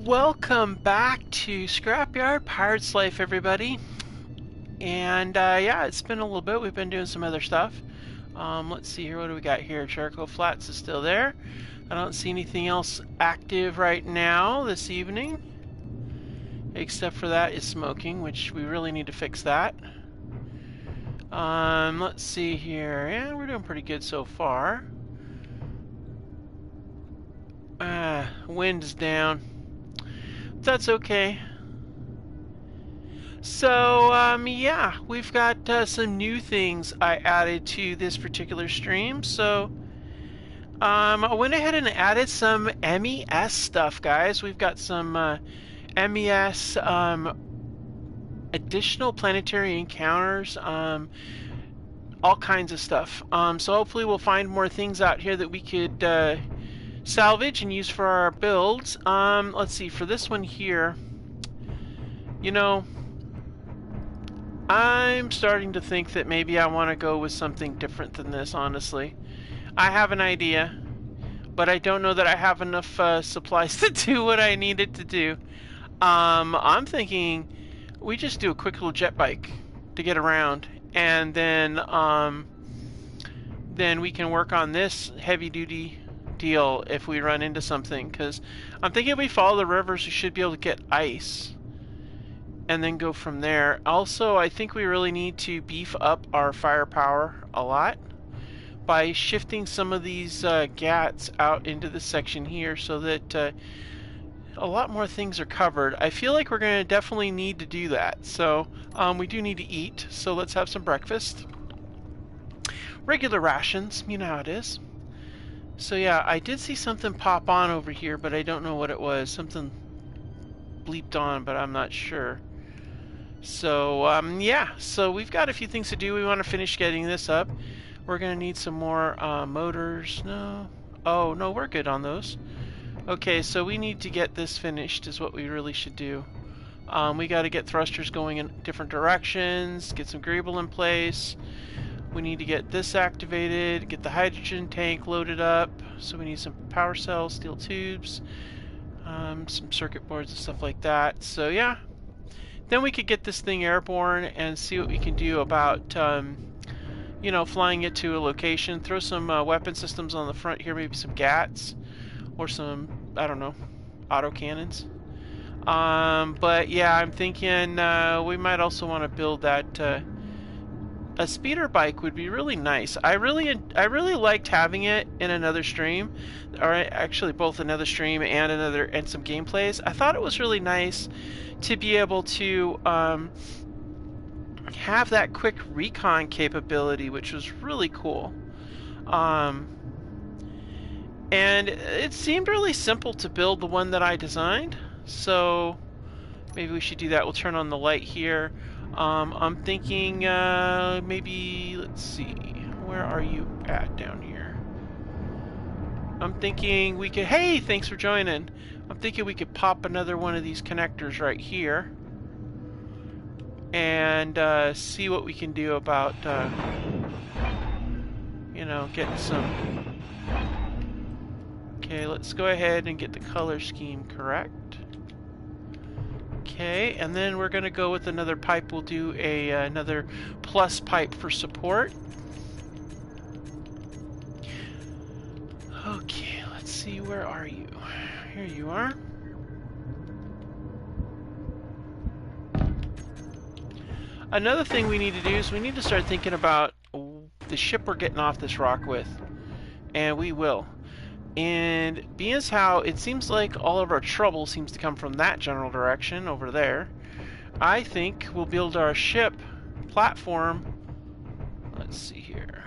Welcome back to Scrapyard Pirate's Life, everybody. And yeah, it's been a little bit. We've been doing some other stuff. Let's see here. What do we got here? Charcoal Flats is still there. I don't see anything else active right now this evening, except for that is smoking, which we really need to fix that. Let's see here. Yeah, we're doing pretty good so far. Wind is down. That's okay. So, yeah, we've got some new things I added to this particular stream. So, I went ahead and added some MES stuff, guys. We've got some MES additional planetary encounters, all kinds of stuff. So hopefully we'll find more things out here that we could salvage and use for our builds. Let's see, for this one here, you know, I'm starting to think that maybe I want to go with something different than this, honestly. I have an idea, but I don't know that I have enough supplies to do what I needed to do. I'm thinking we just do a quick little jet bike to get around, and then we can work on this heavy-duty deal if we run into something, because I'm thinking if we follow the rivers, we should be able to get ice and then go from there. Also, I think we really need to beef up our firepower a lot by shifting some of these GATs out into this section here so that a lot more things are covered. I feel like we're going to definitely need to do that. So we do need to eat, so let's have some breakfast. Regular rations, you know how it is. So yeah, I did see something pop on over here, but I don't know what it was. Something bleeped on, but I'm not sure. So yeah, so we've got a few things to do. We want to finish getting this up. We're going to need some more motors. No. Oh, no, we're good on those. Okay, so we need to get this finished is what we really should do. We got to get thrusters going in different directions, get some greeble in place. We need to get this activated, get the hydrogen tank loaded up. So we need some power cells, steel tubes, some circuit boards and stuff like that. So yeah, then we could get this thing airborne and see what we can do about, you know, flying it to a location. Throw some weapon systems on the front here, maybe some GATs or some, I don't know, autocannons. But yeah, I'm thinking we might also want to build that. A speeder bike would be really nice. I really liked having it in another stream, or actually both another stream and some gameplays. I thought it was really nice to be able to have that quick recon capability, which was really cool. And it seemed really simple to build the one that I designed. So maybe we should do that. We'll turn on the light here. I'm thinking maybe, let's see, where are you at down here? I'm thinking we could, hey, thanks for joining. I'm thinking we could pop another one of these connectors right here and see what we can do about, you know, getting some. Okay, let's go ahead and get the color scheme correct. Okay, and then we're going to go with another pipe. We'll do another plus pipe for support. Okay, let's see, where are you? Here you are. Another thing we need to do is we need to start thinking about the ship we're getting off this rock with. And we will. And being as how it seems like all of our trouble seems to come from that general direction over there, I think we'll build our ship platform. Let's see here.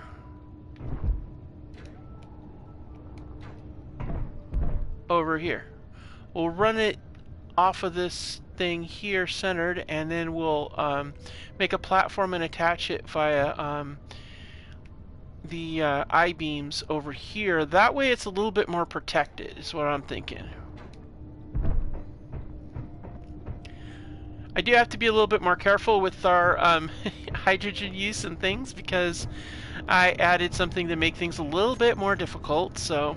Over here. We'll run it off of this thing here centered, and then we'll make a platform and attach it via the I-beams over here. That way it's a little bit more protected, is what I'm thinking. I do have to be a little bit more careful with our hydrogen use and things, because I added something to make things a little bit more difficult. So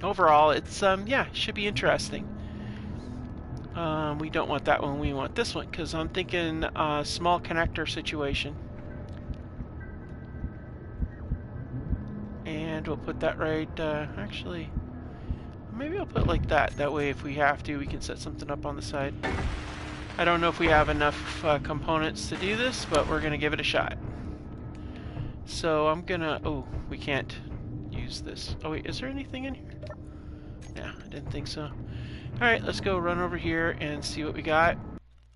overall, it's yeah, it should be interesting. We don't want that one, we want this one, because I'm thinking small connector situation. And we'll put that right, actually, maybe I'll put like that. That way if we have to, we can set something up on the side. I don't know if we have enough components to do this, but we're going to give it a shot. So I'm going to... Oh, we can't use this. Oh wait, is there anything in here? Yeah, I didn't think so. Alright, let's go run over here and see what we got.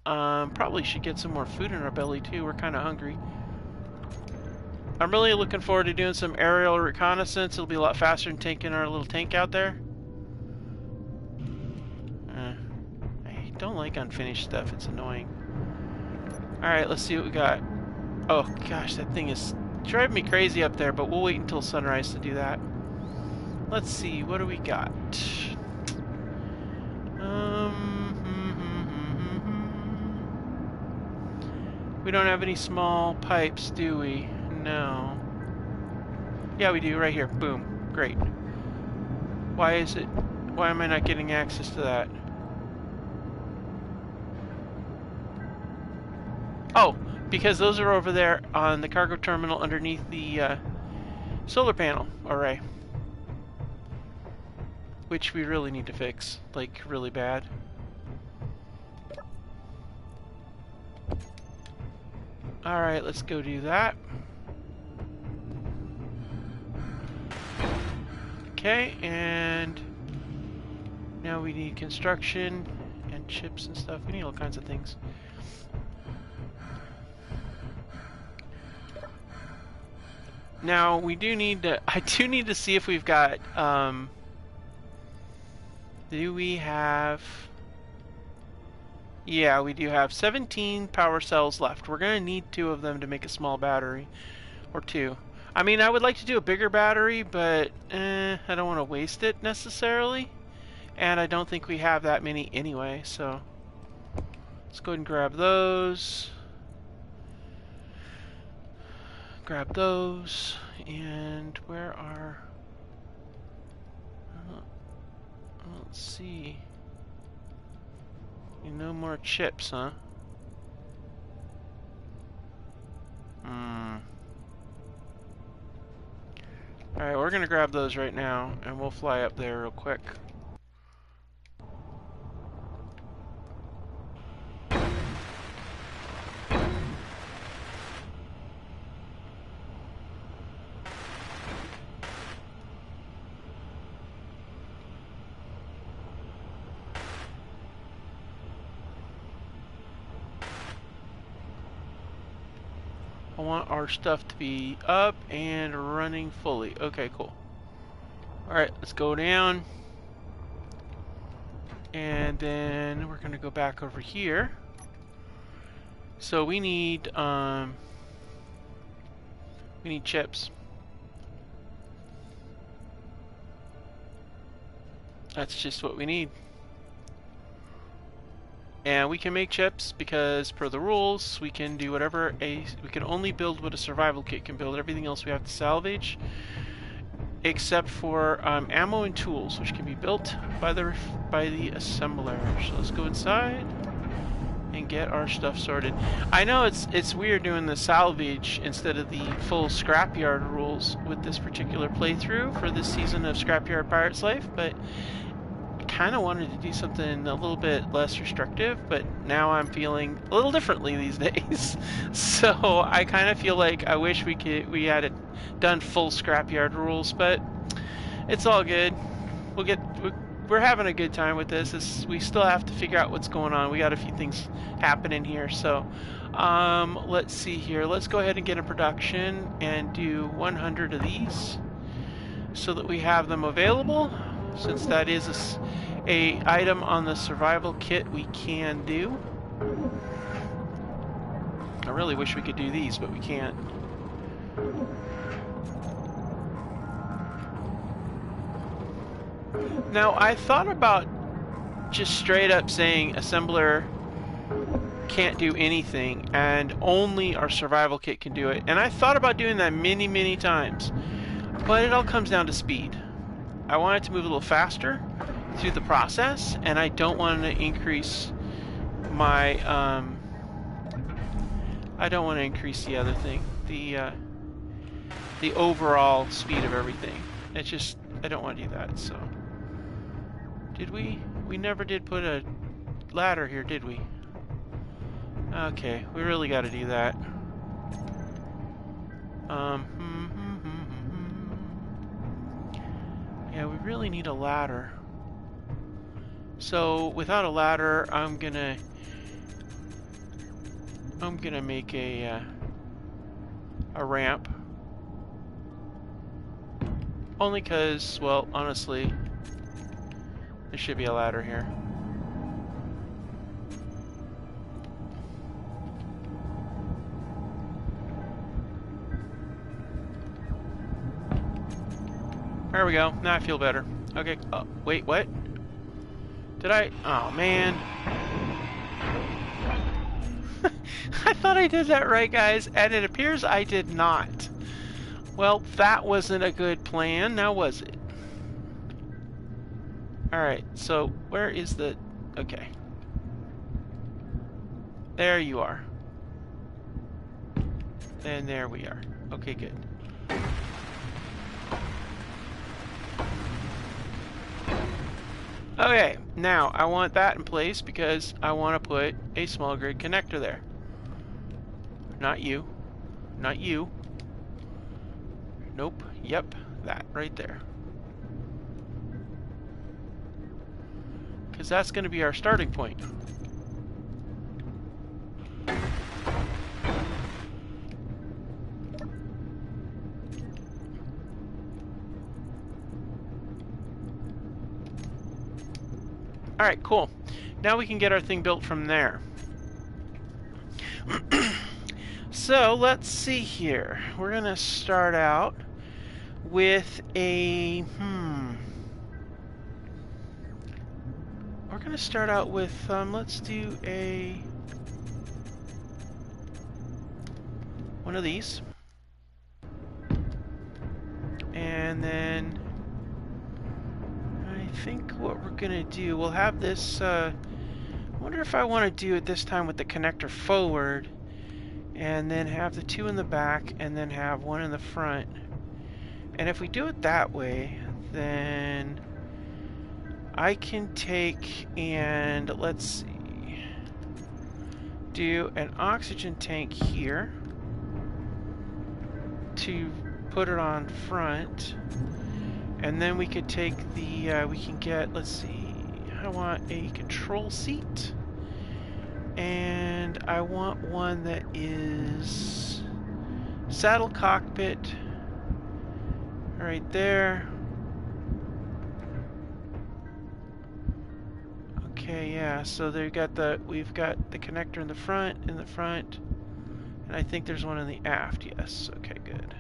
Probably should get some more food in our belly too. We're kind of hungry. I'm really looking forward to doing some aerial reconnaissance. It'll be a lot faster than taking our little tank out there. I don't like unfinished stuff. It's annoying. Alright, let's see what we got. Oh gosh, that thing is driving me crazy up there, but we'll wait until sunrise to do that. Let's see, what do we got? We don't have any small pipes, do we? No. Yeah, we do, right here. Boom. Great. Why am I not getting access to that? Oh, because those are over there on the cargo terminal underneath the solar panel array. Which we really need to fix, like really bad. Alright, let's go do that. Okay, and now we need construction and chips and stuff. We need all kinds of things. Now we do need to, I do need to see if we've got, do we have, yeah, we do have 17 power cells left. We're going to need 2 of them to make a small battery, or 2. I mean, I would like to do a bigger battery, but I don't want to waste it necessarily. And I don't think we have that many anyway, so let's go ahead and grab those. Grab those, and where are... let's see. No more chips, huh? Alright, we're gonna grab those right now, and we'll fly up there real quick. I want our stuff to be up and running fully. Okay, cool. Alright, let's go down. And then we're gonna go back over here. So we need chips. That's just what we need. And we can make chips because per the rules we can do whatever we can only build what a survival kit can build. Everything else we have to salvage except for ammo and tools, which can be built by the assembler. So let's go inside and get our stuff sorted. I know it's weird doing the salvage instead of the full Scrapyard rules with this particular playthrough for this season of Scrapyard Pirate's Life, but kind of wanted to do something a little bit less restrictive, but now I'm feeling a little differently these days. So I kind of feel like I wish we had it done full Scrapyard rules, but it's all good. We're having a good time with this. We still have to figure out what's going on. We got a few things happening here, so let's see here. Let's go ahead and get a production and do 100 of these so that we have them available, since that is a item on the survival kit we can do. I really wish we could do these, but we can't. Now, I thought about just straight up saying assembler can't do anything and only our survival kit can do it. And I thought about doing that many, many times. But it all comes down to speed. I want it to move a little faster, through the process, and I don't want to increase my I don't want to increase the other thing, the overall speed of everything. It's just I don't want to do that. So did we never did put a ladder here, did we? Okay, we really got to do that. Yeah, we really need a ladder. So without a ladder, I'm gonna make a ramp. Only 'cause, well, honestly, there should be a ladder here. There we go. Now I feel better. Okay. Oh, wait, what? Did I? Oh, man. I thought I did that right, guys, and it appears I did not. Well, that wasn't a good plan, now was it? Alright, so where is the... Okay. There you are. And there we are. Okay, good. Okay, now I want that in place because I want to put a small grid connector there. Not you. Not you. Nope. Yep. That right there. Because that's going to be our starting point. Alright, cool. Now we can get our thing built from there. So, let's see here. We're going to start out with a... We're going to start out with, let's do one of these. And then... I think what we're going to do, we'll have this, I wonder if I want to do it this time with the connector forward, and then have the two in the back, and then have one in the front. And if we do it that way, then I can take and, let's see, do an oxygen tank here to put it on front. And then we could take the, we can get, let's see, I want a control seat. And I want one that is saddle cockpit right there. Okay, yeah, so we've got the connector in the front, and I think there's one in the aft, yes, okay, good.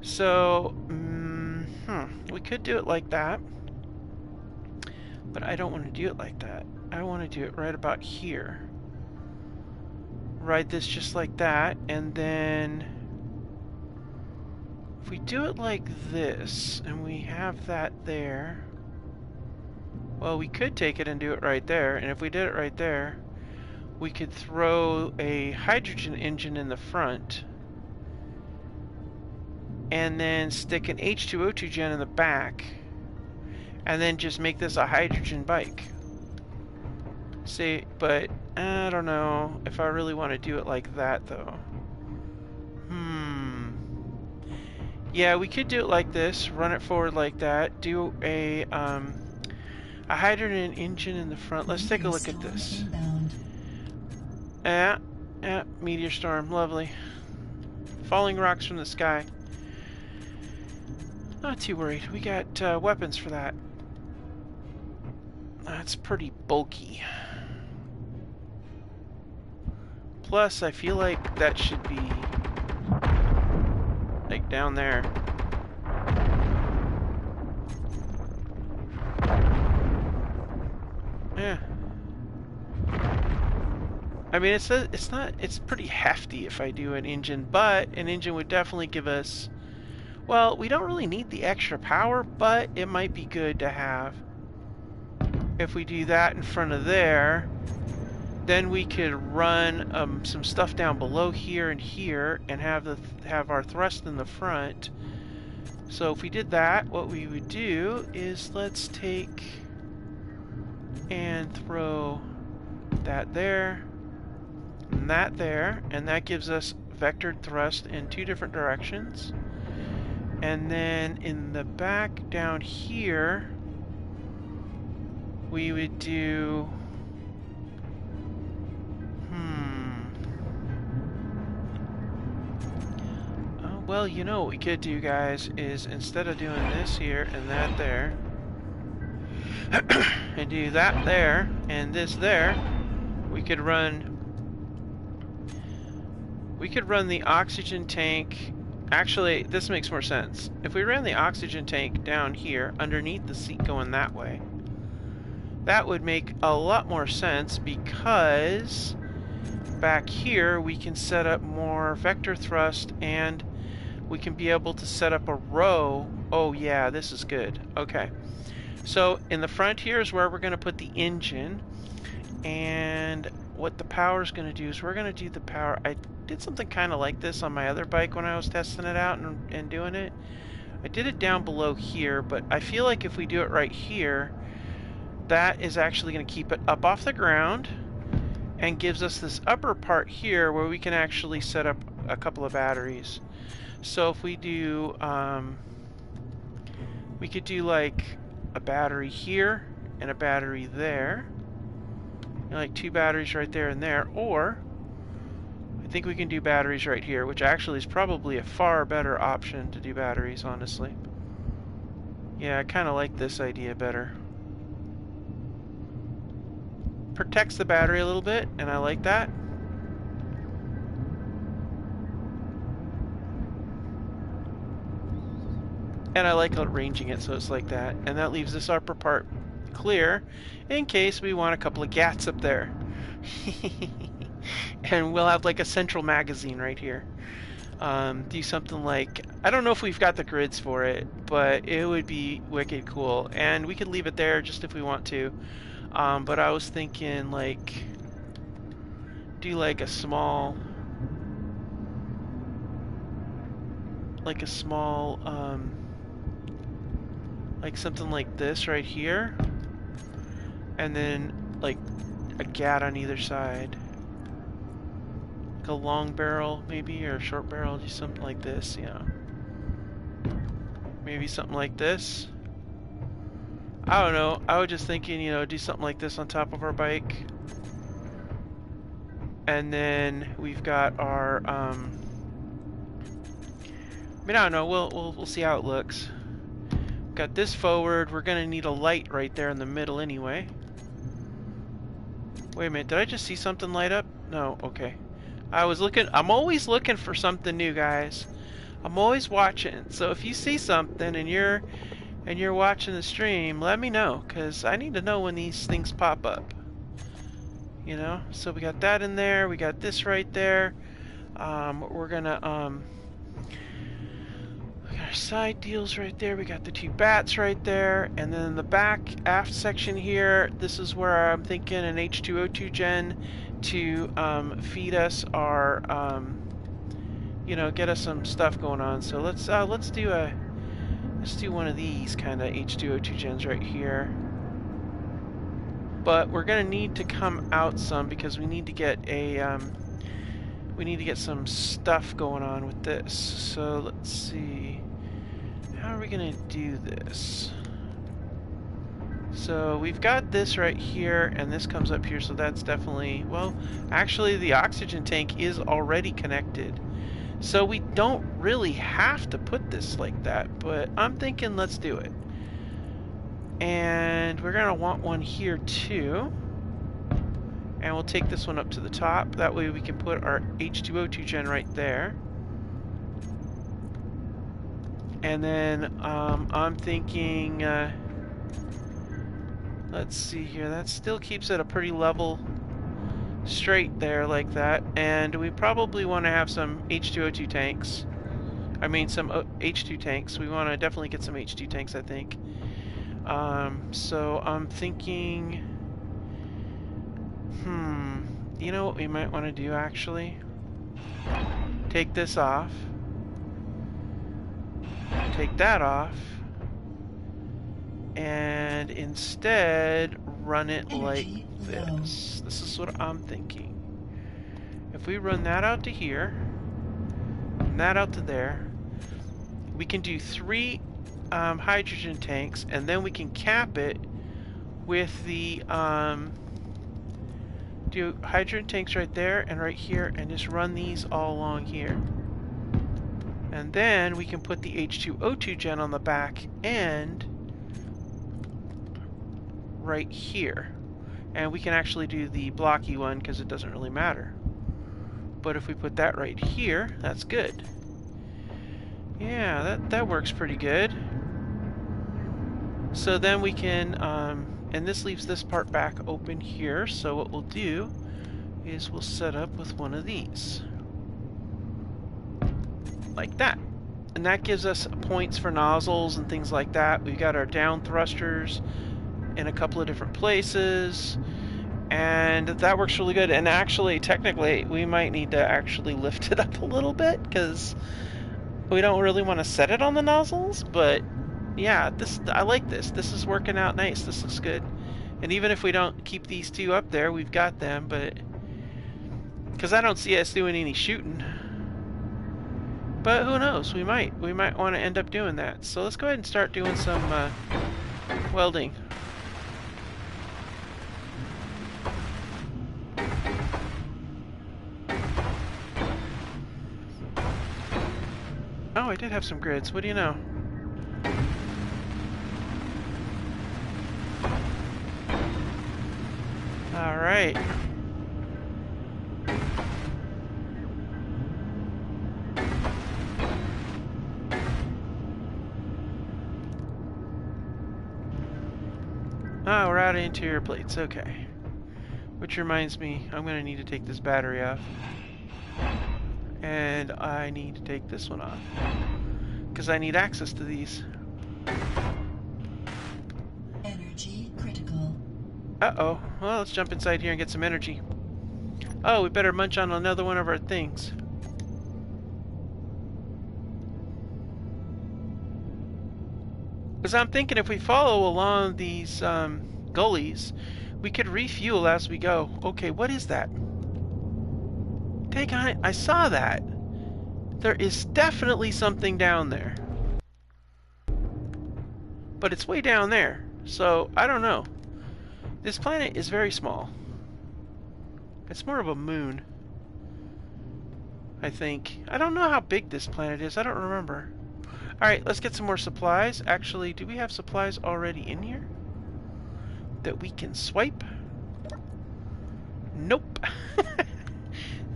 So, we could do it like that, but I don't want to do it like that. I want to do it right about here. Ride this just like that, and then if we do it like this, and we have that there, well, we could take it and do it right there, and if we did it right there, we could throw a hydrogen engine in the front, and then stick an H2O2 gen in the back, and then just make this a hydrogen bike. See, but I don't know if I really want to do it like that, though. Yeah, we could do it like this, run it forward like that, do a hydrogen engine in the front. Let's take a look at this. Yeah, meteor storm, lovely. Falling rocks from the sky. Not too worried. We got weapons for that. That's pretty bulky. Plus, I feel like that should be like down there. Yeah. I mean, it's pretty hefty if I do an engine, but an engine would definitely give us, well, we don't really need the extra power, but it might be good to have if we do that in front of there, then we could run some stuff down below here and here and have our thrust in the front. So if we did that, what we would do is let's take and throw that there and that there, and that gives us vectored thrust in 2 different directions. And then in the back down here, we would do well, you know what we could do, guys, is instead of doing this here and that there, and do that there and this there, we could run the oxygen tank. Actually, this makes more sense. If we ran the oxygen tank down here underneath the seat going that way, that would make a lot more sense, because back here we can set up more vector thrust and we can be able to set up a row. Oh yeah, this is good. Okay. So in the front here is where we're going to put the engine. And what the power is going to do is we're going to do the power. I did something kind of like this on my other bike when I was testing it out and doing it. I did it down below here, but I feel like if we do it right here, that is actually going to keep it up off the ground and gives us this upper part here where we can actually set up a couple of batteries. So if we do, we could do like a battery here and a battery there, and like 2 batteries right there and there, or I think we can do batteries right here, which actually is probably a far better option to do batteries, honestly. Yeah, I kind of like this idea better. Protects the battery a little bit, and I like that. And I like arranging it so it's like that. And that leaves this upper part clear in case we want a couple of GATs up there. And we'll have like a central magazine right here. Do something like, I don't know if we've got the grids for it, but it would be wicked cool. And we could leave it there just if we want to. But I was thinking like, do like a small, like something like this right here, and then like a GAT on either side, like a long barrel maybe, or a short barrel, do something like this, yeah. Maybe something like this. I don't know, I was just thinking, you know, do something like this on top of our bike, and then we've got our I mean, I don't know, we'll see how it looks. Got this forward. We're gonna need a light right there in the middle anyway. Wait a minute, did I just see something light up? No, okay. I'm always looking for something new, guys. I'm always watching. So if you see something and you're watching the stream, let me know, because I need to know when these things pop up. You know? So we got that in there, we got this right there. We're gonna our side deals right there, we got the 2 bats right there, and then the back aft section here, this is where I'm thinking an H2O2 gen to feed us our you know, get us some stuff going on. So let's do one of these kind of H2O2 gens right here. But we're gonna need to come out some because we need to get a we need to get some stuff going on with this. So let's see. How are we going to do this? So we've got this right here, and this comes up here, so that's definitely... Well, actually, the oxygen tank is already connected. So we don't really have to put this like that, but I'm thinking let's do it. And we're going to want one here, too. And we'll take this one up to the top. That way we can put our H2O2 gen right there. And then I'm thinking, let's see here, that still keeps it a pretty level straight there like that. And we probably want to have some H2O2 tanks. I mean some H2 tanks. We want to definitely get some H2 tanks, I think. So I'm thinking, you know what we might want to do actually? Take this off. Take that off. And instead run it like this. This is what I'm thinking. If we run that out to here, and that out to there, we can do 3 hydrogen tanks, and then we can cap it with the do hydrogen tanks right there and right here, and just run these all along here. And then we can put the H2O2 gen on the back end right here. And we can actually do the blocky one because it doesn't really matter. But if we put that right here, that's good. Yeah, that works pretty good. So then we can, and this leaves this part back open here, so what we'll do is we'll set up with one of these. Like that. And that gives us points for nozzles and things like that. We've got our down thrusters in a couple of different places, and that works really good. And actually, technically, we might need to actually lift it up a little bit because we don't really want to set it on the nozzles, but yeah, I like this. This is working out nice. This looks good. And even if we don't keep these 2 up there, we've got them, but because I don't see us doing any shooting. But who knows? We might want to end up doing that. So let's go ahead and start doing some welding. Oh, I did have some grids. What do you know? All right. Oh, we're out of interior plates. Okay. Which reminds me, I'm going to need to take this battery off. And I need to take this one off. Because I need access to these. Energy critical. Uh-oh. Well, let's jump inside here and get some energy. Oh, we better munch on another one of our things. Because I'm thinking if we follow along these gullies, we could refuel as we go. Okay, what is that? Take on it. I saw that. There is definitely something down there. But it's way down there. So, I don't know. This planet is very small. It's more of a moon, I think. I don't know how big this planet is. I don't remember. Alright, let's get some more supplies. Actually, do we have supplies already in here that we can swipe? Nope.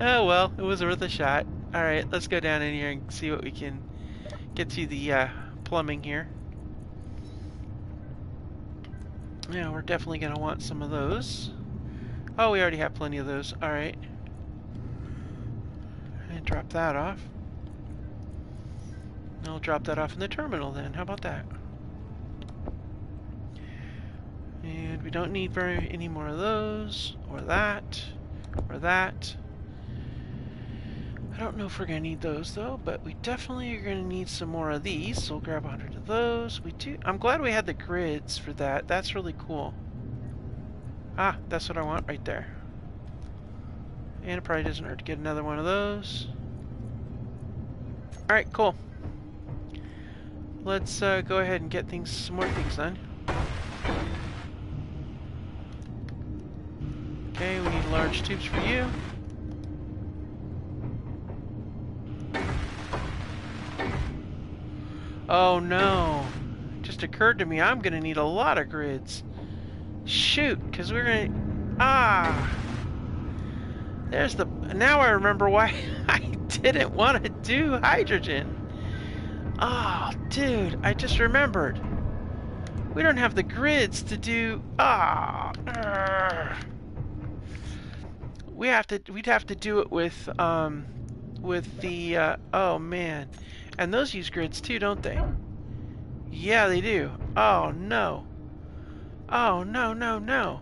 Oh well, it was worth a shot. Alright, let's go down in here and see what we can get to the plumbing here. Yeah, we're definitely going to want some of those. Oh, we already have plenty of those. Alright. And drop that off. I'll drop that off in the terminal then. How about that? And we don't need any more of those, or that, or that. I don't know if we're going to need those though, but we definitely are going to need some more of these, so we'll grab 100 of those. We do. I'm glad we had the grids for that. That's really cool. Ah, that's what I want right there. And it probably doesn't hurt to get another one of those. Alright, cool. Let's go ahead and get some more things done. Okay, we need large tubes for you. Oh no. It just occurred to me I'm gonna need a lot of grids. Shoot, because we're gonna... Ah! There's the... Now I remember why I didn't want to do hydrogen. Oh, dude, I just remembered. We don't have the grids to do... Ah! We'd have to do it with the... oh, man. And those use grids too, don't they? Yeah, they do. Oh, no. Oh, no, no, no.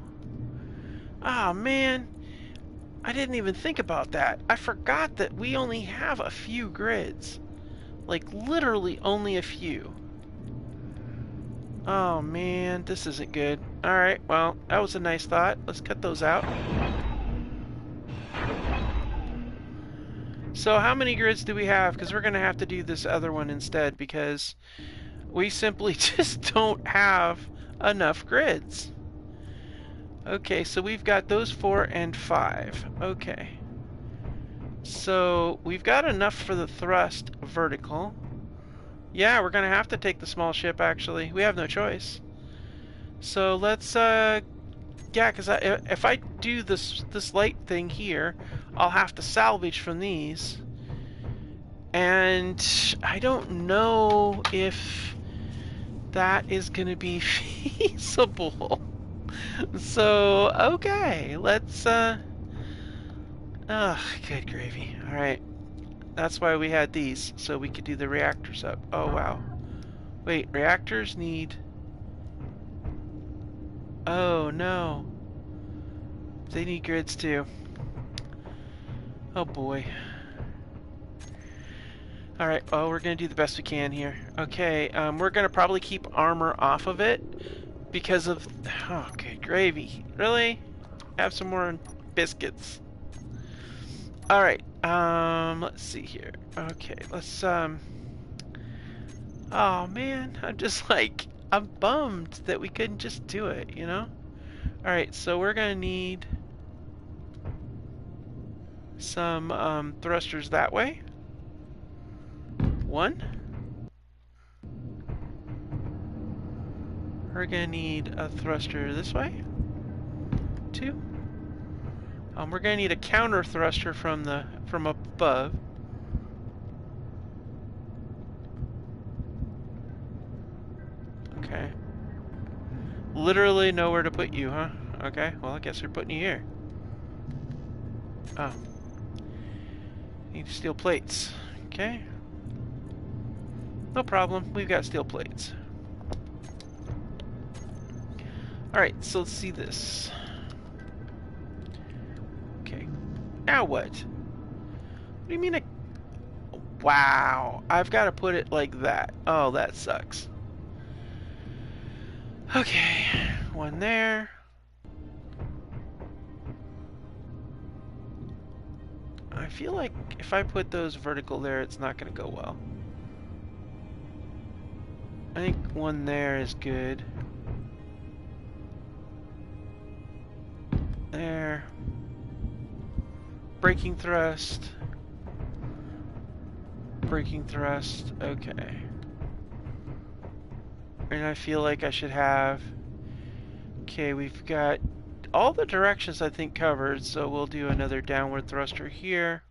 Oh, man. I didn't even think about that. I forgot that we only have a few grids. Like, literally only a few. Oh, man. This isn't good. Alright, well, that was a nice thought. Let's cut those out. So how many grids do we have? Because we're going to have to do this other one instead, because we simply just don't have enough grids. Okay, so we've got those 4 and 5. Okay. So we've got enough for the thrust vertical. Yeah, we're going to have to take the small ship, actually. We have no choice. So let's, yeah, because if I do this light thing here, I'll have to salvage from these. And I don't know if that is going to be feasible. So, okay, let's, ugh, good gravy. Alright. That's why we had these, so we could do the reactors up. Oh, wow. Wait, reactors need... Oh, no. They need grids, too. Oh, boy. Alright, well, we're going to do the best we can here. Okay, we're going to probably keep armor off of it because of... Oh, good gravy. Really? Have some more biscuits. Alright, let's see here. Okay, let's, oh, man, I'm just like... I'm bummed that we couldn't just do it, you know? Alright, so we're going to need some thrusters that way. 1. We're going to need a thruster this way. 2. We're going to need a counter thruster from above. Okay. Literally nowhere to put you, huh? Okay, well, I guess we're putting you here. Oh. Need steel plates. Okay. No problem, we've got steel plates. Alright, so let's see this. Okay. Now what? What do you mean Wow, I've got to put it like that. Oh, that sucks. Okay, one there. I feel like if I put those vertical there, it's not going to go well. I think one there is good. There. Braking thrust. Braking thrust. Okay. And I feel like I should have... Okay, we've got all the directions I think covered, so we'll do another downward thruster here.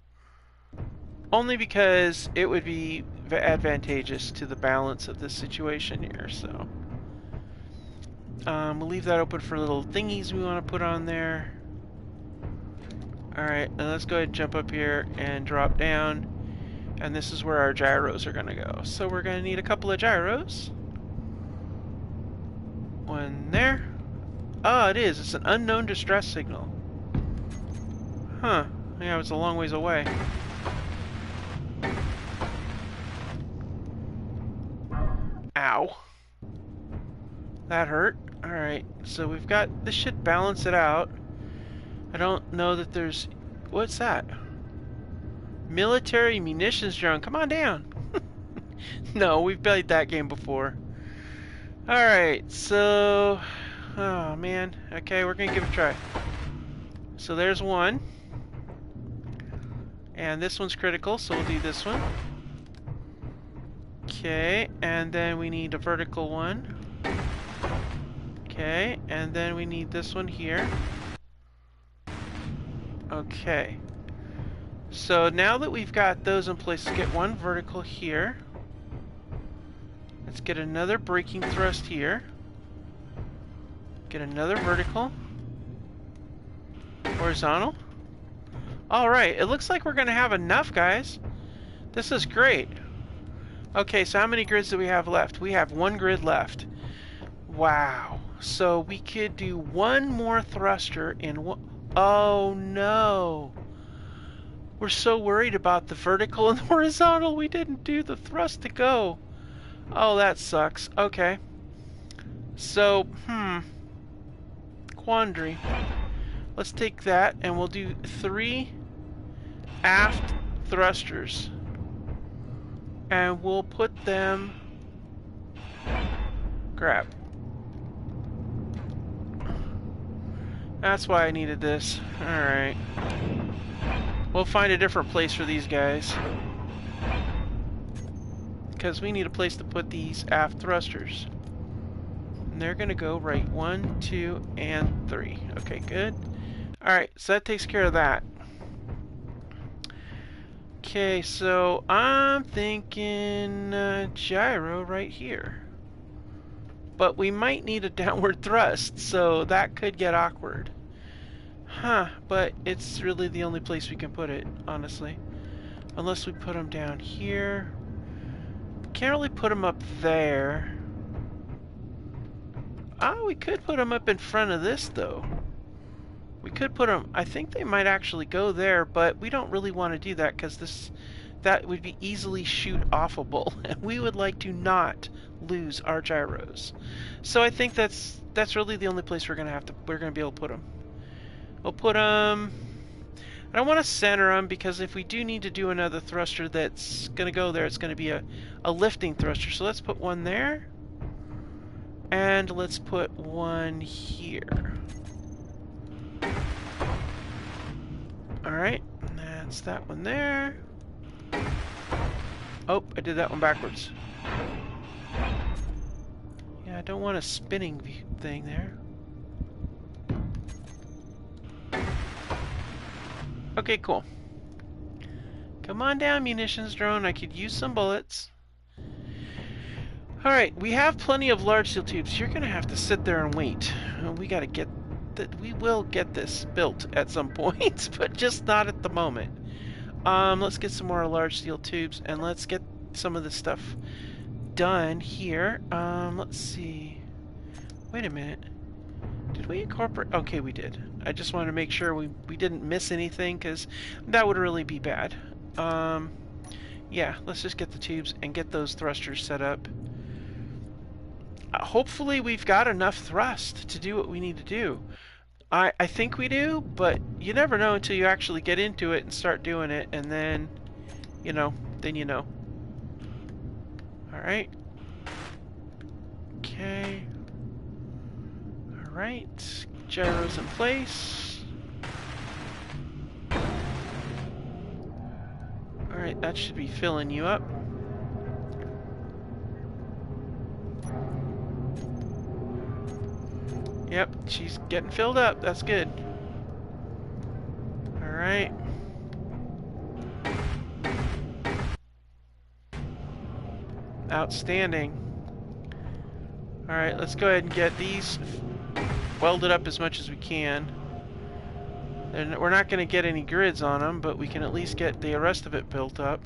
Only because it would be advantageous to the balance of this situation here, so... we'll leave that open for little thingies we want to put on there. Alright, now let's go ahead and jump up here and drop down. And this is where our gyros are going to go. So we're going to need a couple of gyros. One there. Oh, it is. It's an unknown distress signal. Huh. Yeah, it was a long ways away. Ow. That hurt. Alright, so we've got... This should balance it out. I don't know that there's... What's that? Military munitions drone. Come on down. No, we've played that game before. Alright, so... Oh, man. Okay, we're going to give it a try. So there's one. And this one's critical, so we'll do this one. Okay, and then we need a vertical one. Okay, and then we need this one here. Okay. So now that we've got those in place, let's get one vertical here. Let's get another braking thrust here. Get another vertical. Horizontal. Alright, it looks like we're going to have enough, guys. This is great. Okay, so how many grids do we have left? We have one grid left. Wow. So we could do one more thruster in one. Oh no! We're so worried about the vertical and the horizontal, we didn't do the thrust to go. Oh, that sucks. Okay. So, quandary. Let's take that and we'll do 3 aft thrusters. And we'll put them... Crap. That's why I needed this. Alright. We'll find a different place for these guys. Because we need a place to put these aft thrusters. And they're going to go right 1, 2, and 3. Okay, good. Alright, so that takes care of that. Okay, so I'm thinking gyro right here. But we might need a downward thrust, so that could get awkward. Huh, but it's really the only place we can put it, honestly. Unless we put them down here. Can't really put them up there. Ah, we could put them up in front of this, though. We could put them... I think they might actually go there, but we don't really want to do that, because that would be easily shoot-offable, and we would like to not lose our gyros. So I think that's really the only place we're gonna be able to put them. We'll put them... I don't want to center them because if we do need to do another thruster that's gonna go there, it's gonna be a lifting thruster. So let's put one there, and let's put one here. All right, that's that one there. Oh, I did that one backwards. Yeah, I don't want a spinning thing there. Okay, cool. Come on down, munitions drone. I could use some bullets. Alright, we have plenty of large steel tubes. You're gonna have to sit there and wait. We gotta get that. We will get this built at some point, but just not at the moment. Let's get some more large steel tubes and let's get some of this stuff done here. Let's see. Wait a minute. Did we incorporate? Okay, we did. I just wanted to make sure we didn't miss anything, because that would really be bad. Yeah, let's just get the tubes and get those thrusters set up. Hopefully we've got enough thrust to do what we need to do. I think we do, but you never know until you actually get into it and start doing it, and then, you know. Alright. Okay. Alright. Gyros in place. Alright, that should be filling you up. Yep, she's getting filled up. That's good. Alright. Outstanding. Alright, let's go ahead and get these welded up as much as we can. And we're not going to get any grids on them, but we can at least get the rest of it built up.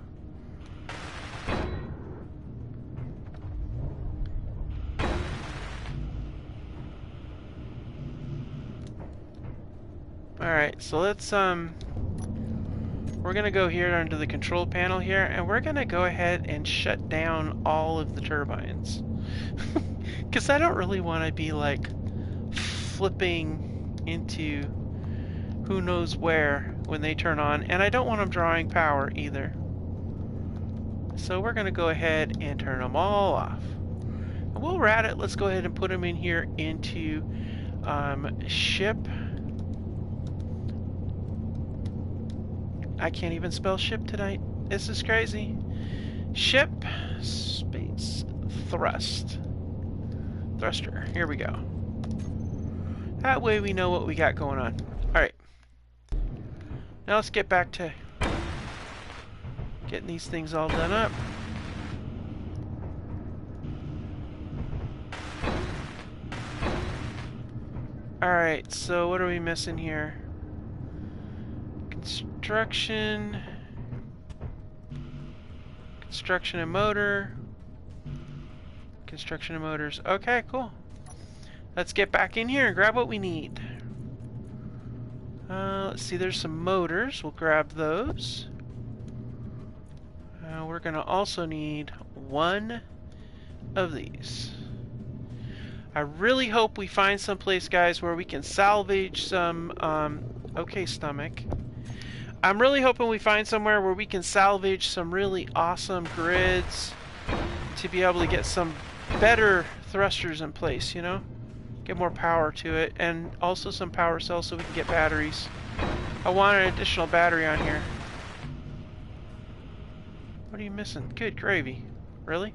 Alright, so let's, we're going to go here under the control panel here, and we're going to go ahead and shut down all of the turbines. Because I don't really want to be, like, flipping into who knows where when they turn on, and I don't want them drawing power either. So we're going to go ahead and turn them all off. And while we're at it, let's go ahead and put them in here into ship. I can't even spell ship tonight. This is crazy. Ship space thruster. Here we go. That way we know what we got going on. Alright. Now let's get back to getting these things all done up. Alright, so what are we missing here? Construction and motor. Construction and motors. Okay, cool. Let's get back in here and grab what we need. Let's see, there's some motors. We'll grab those. We're going to also need one of these. I really hope we find some place, guys, where we can salvage some... okay, stomach. I'm really hoping we find somewhere where we can salvage some really awesome grids to be able to get some better thrusters in place, you know? Get more power to it, and also some power cells so we can get batteries. I want an additional battery on here. What are you missing? Good gravy. Really?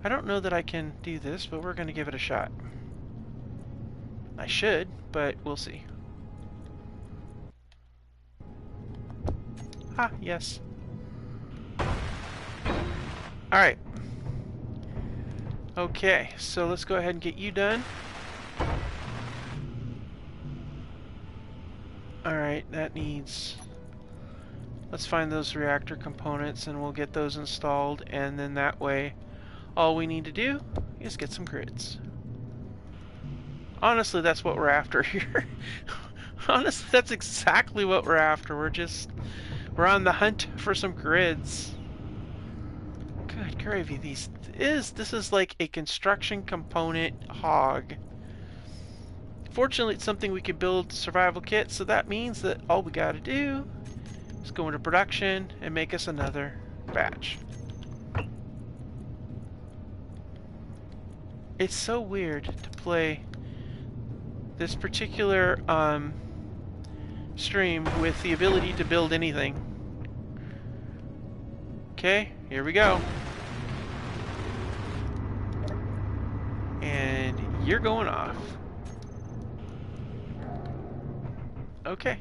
I don't know that I can do this, but we're going to give it a shot. I should, but we'll see. Ah, yes. Alright. Okay, so let's go ahead and get you done. Alright, that needs... Let's find those reactor components and we'll get those installed, and then that way all we need to do is get some grids. Honestly, that's what we're after here. Honestly, that's exactly what we're after. We're on the hunt for some grids. Good gravy, this is like a construction component hog. Fortunately, it's something we can build survival kits, so that means that all we gotta do is go into production and make us another batch. It's so weird to play this particular stream with the ability to build anything. Okay, here we go. And you're going off. Okay.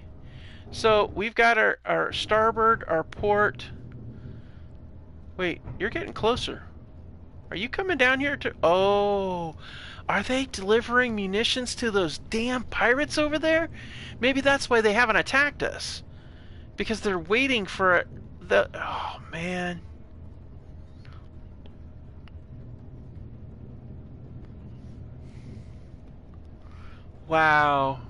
So we've got our starboard, our port. Wait, you're getting closer. Are you coming down here to... Oh, are they delivering munitions to those damn pirates over there? Maybe that's why they haven't attacked us. Because they're waiting for the... Oh, man. Wow.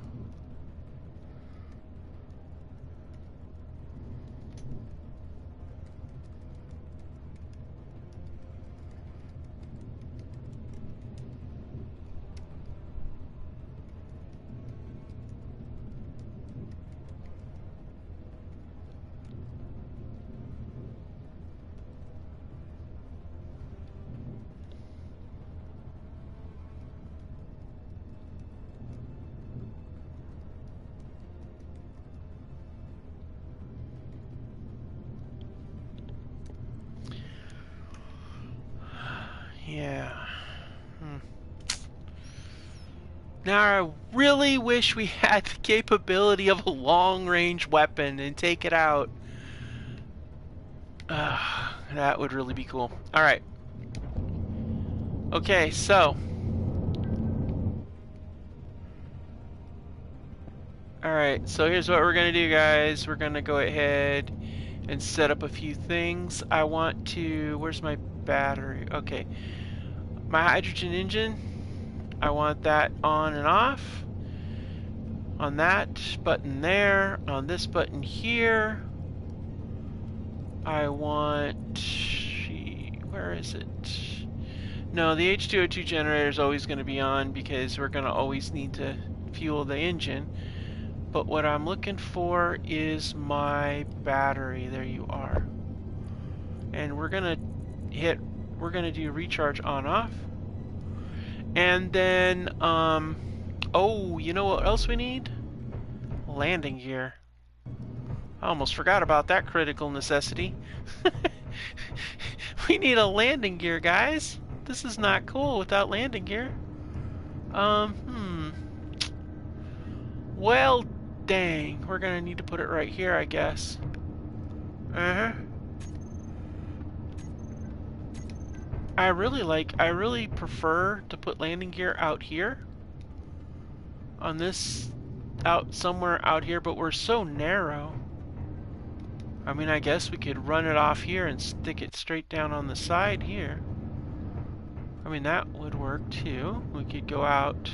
Yeah. Now I really wish we had the capability of a long-range weapon and take it out. That would really be cool. Alright. Okay, so. Alright, so here's what we're going to do, guys. We're going to go ahead and set up a few things. I want to... Where's my battery? Okay. My hydrogen engine, I want that on and off. On that button there, on this button here, I want... Where is it? No, the H2O2 generator is always going to be on because we're going to always need to fuel the engine. But what I'm looking for is my battery. There you are. And we're going to do recharge on off. And then, oh, you know what else we need? Landing gear. I almost forgot about that critical necessity. We need a landing gear, guys. This is not cool without landing gear. Well, dang. We're gonna need to put it right here, I guess. I really prefer to put landing gear out here. On this, somewhere out here, but we're so narrow. I mean, I guess we could run it off here and stick it straight down on the side here. I mean, that would work too. We could go out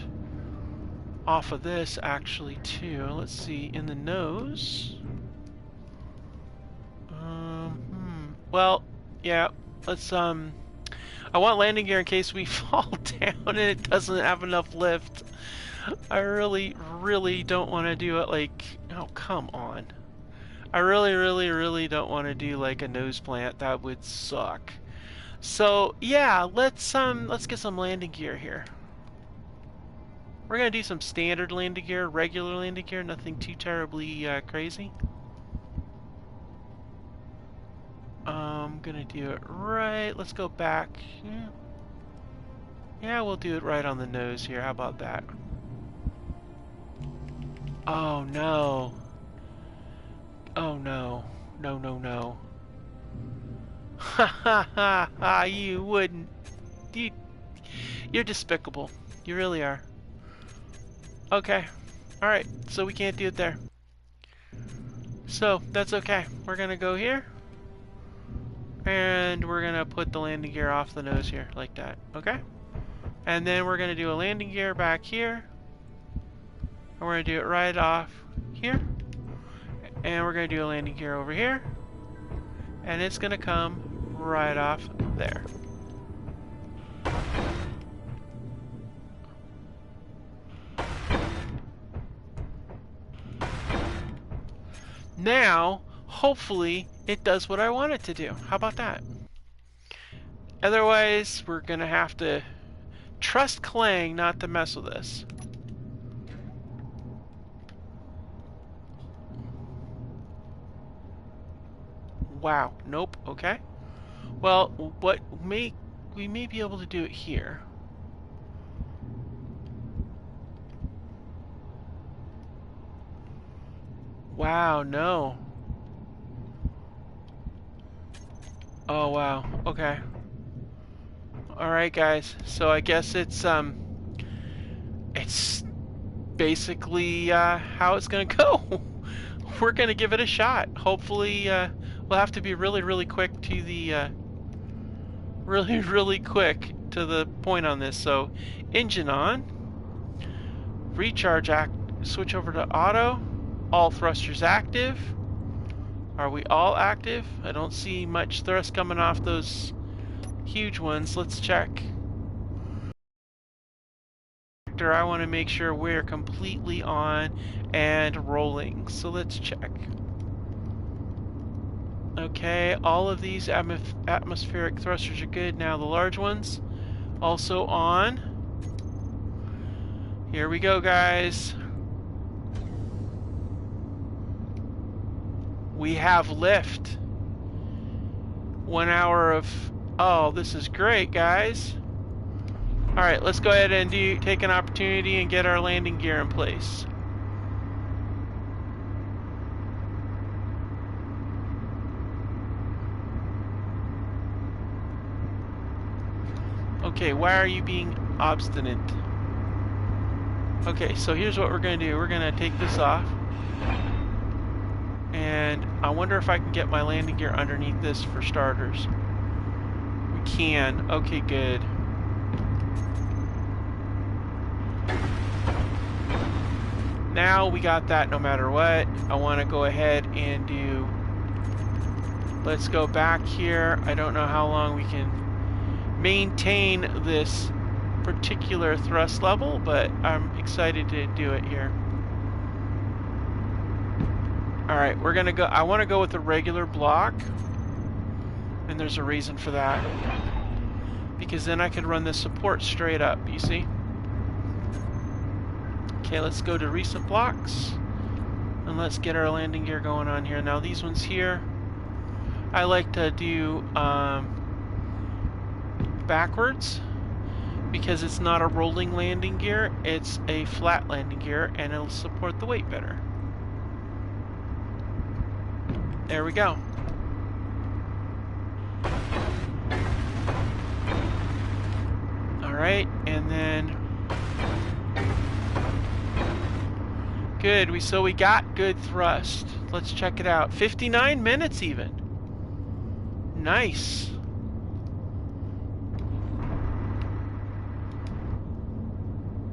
off of this actually too. Let's see, in the nose. Well, yeah, let's, I want landing gear in case we fall down and it doesn't have enough lift. I really, really don't want to do it like, oh, come on. I really, really, really don't want to do like a nose plant. That would suck. So, yeah, let's get some landing gear here. We're gonna do some standard landing gear, regular landing gear, nothing too terribly crazy. I'm gonna do it right. Let's go back. Yeah, we'll do it right on the nose here. How about that? Oh no. Oh no. No, no, no. Ha ha ha ha, you wouldn't. You're despicable. You really are. Okay. Alright, so we can't do it there. So, that's okay. We're gonna go here. And we're gonna put the landing gear off the nose here, like that. Okay? And then we're gonna do a landing gear back here. And we're gonna do it right off here. And we're gonna do a landing gear over here. And it's gonna come right off there. Now, hopefully, it does what I want it to do. How about that? Otherwise, we're gonna have to trust Clang not to mess with us. Wow. Nope. Okay. Well, we may be able to do it here. Wow, no. Oh, wow. Okay. Alright, guys. So I guess it's basically how it's gonna go. We're gonna give it a shot. Hopefully, we'll have to be really, really quick to the really quick to the point on this. So, engine on, recharge switch over to auto, all thrusters active. Are we all active? I don't see much thrust coming off those huge ones. Let's check. I want to make sure we're completely on and rolling. So let's check. Okay, all of these atmospheric thrusters are good. Now the large ones also on. Here we go, guys. We have lift. 1 hour of... Oh, this is great, guys. Alright, let's go ahead and take an opportunity and get our landing gear in place. Okay, why are you being obstinate? Okay, so here's what we're going to do. We're going to take this off. And I wonder if I can get my landing gear underneath this for starters. We can. Okay, good. Now we got that no matter what. I want to go ahead and do... Let's go back here. I don't know how long we can maintain this particular thrust level, but I'm excited to do it here. Alright, we're gonna go... I want to go with a regular block. And there's a reason for that. Because then I could run this support straight up, you see? Okay, let's go to recent blocks. And let's get our landing gear going on here. Now these ones here, I like to do backwards. Because it's not a rolling landing gear, it's a flat landing gear, and it'll support the weight better. There we go. Alright, and then... Good, so we got good thrust. Let's check it out. 59 minutes even. Nice.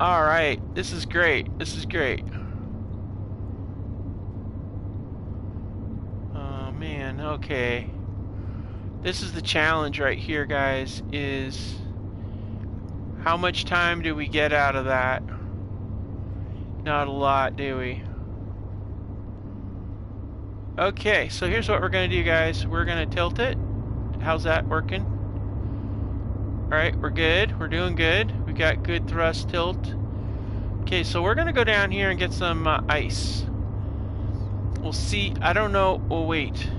Alright, this is great. This is great. Oh man, okay. This is the challenge right here, guys, is how much time do we get out of that? Not a lot, do we? Okay, so here's what we're going to do, guys. We're going to tilt it. How's that working? Alright, we're good. We're doing good. We got good thrust tilt. Okay, so we're going to go down here and get some ice. We'll see. I don't know. We'll wait.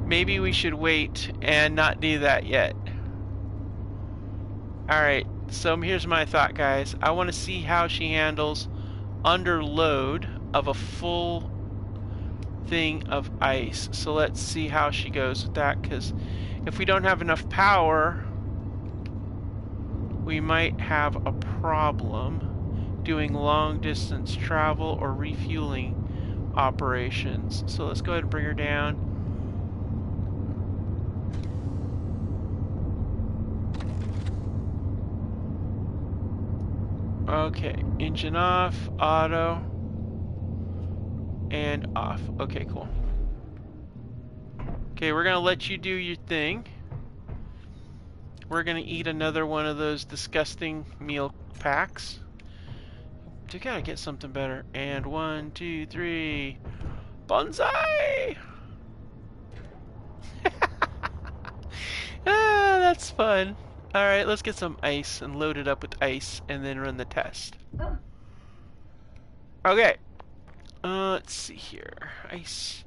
Maybe we should wait and not do that yet. Alright, so here's my thought, guys. I want to see how she handles under load of a full thing of ice. So let's see how she goes with that, because if we don't have enough power, we might have a problem doing long distance travel or refueling operations. So let's go ahead and bring her down. Okay, engine off, auto, and off. Okay, cool. Okay, we're gonna let you do your thing. We're gonna eat another one of those disgusting meal packs. We gotta get something better. And 1, 2, 3, bonsai! Ah, that's fun. Alright, let's get some ice and load it up with ice and then run the test. Okay. Let's see here. Ice.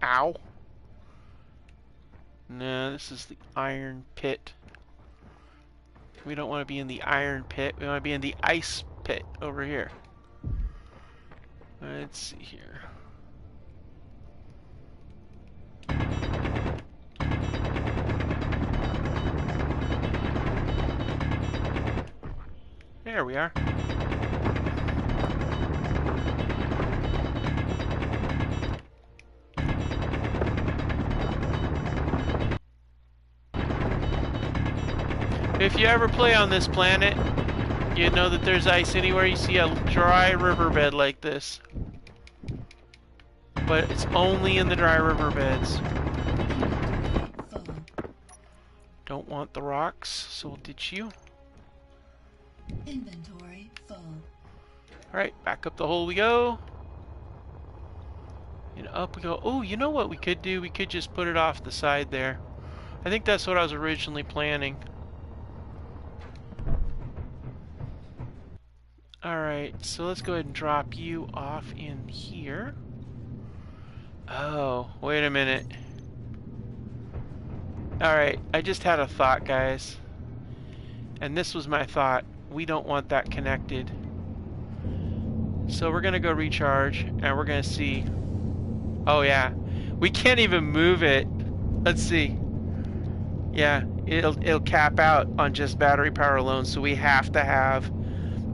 Ow. No, this is the iron pit. We don't want to be in the iron pit. We want to be in the ice pit over here. Let's see here. There we are. If you ever play on this planet, you know that there's ice anywhere you see a dry riverbed like this. But it's only in the dry riverbeds. Don't want the rocks, so we'll ditch you. Inventory full. Alright, back up the hole we go. And up we go. Oh, you know what we could do? We could just put it off the side there. I think that's what I was originally planning. Alright, so let's go ahead and drop you off in here. Oh, wait a minute. Alright, I just had a thought, guys. And this was my thought. We don't want that connected. So we're gonna go recharge, and we're gonna see. Oh yeah, we can't even move it. Let's see. Yeah, it'll cap out on just battery power alone, so we have to have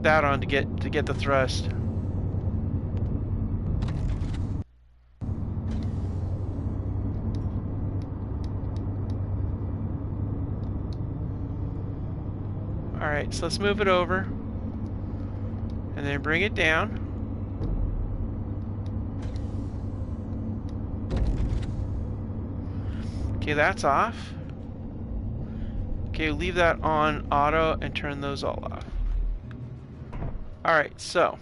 that on to get the thrust. Alright, so let's move it over and then bring it down. Okay, that's off. Okay, leave that on auto and turn those all off. Alright, so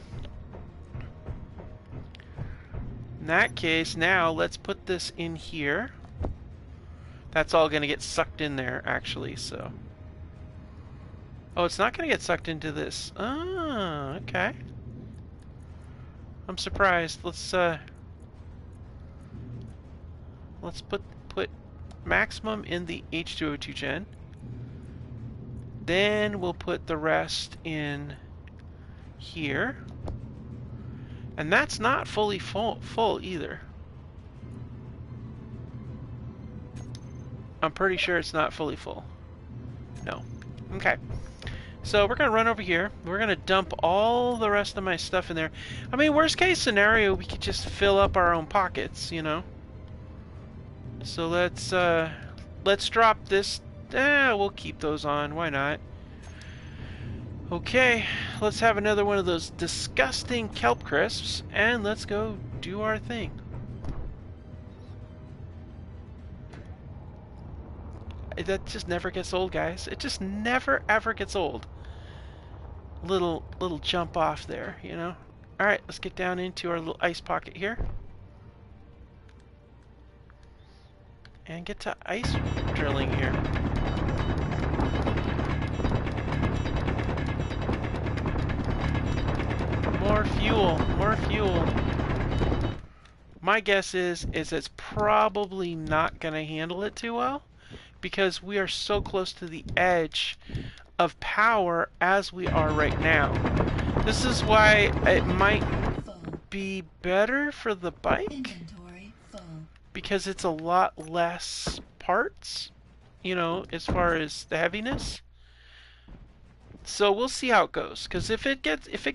in that case, now let's put this in here. That's all going to get sucked in there, actually, so. Oh, it's not going to get sucked into this. Ah, okay. I'm surprised. Let's put maximum in the H2O2 gen. Then we'll put the rest in here. And that's not fully full either. I'm pretty sure it's not fully full. No. Okay. So we're going to run over here. We're going to dump all the rest of my stuff in there. I mean, worst case scenario, we could just fill up our own pockets, you know. So let's drop this. We'll keep those on. Why not? Okay, let's have another one of those disgusting kelp crisps, and let's go do our thing. That just never gets old, guys. It just never ever gets old. Little jump off there, you know. All right, let's get down into our little ice pocket here, and get to ice drilling here. More fuel, more fuel. My guess is it's probably not going to handle it too well because we are so close to the edge of power as we are right now. This is why it might be better for the bike Inventory full. because it's a lot less parts, you know, as far as the heaviness. So we'll see how it goes, because if it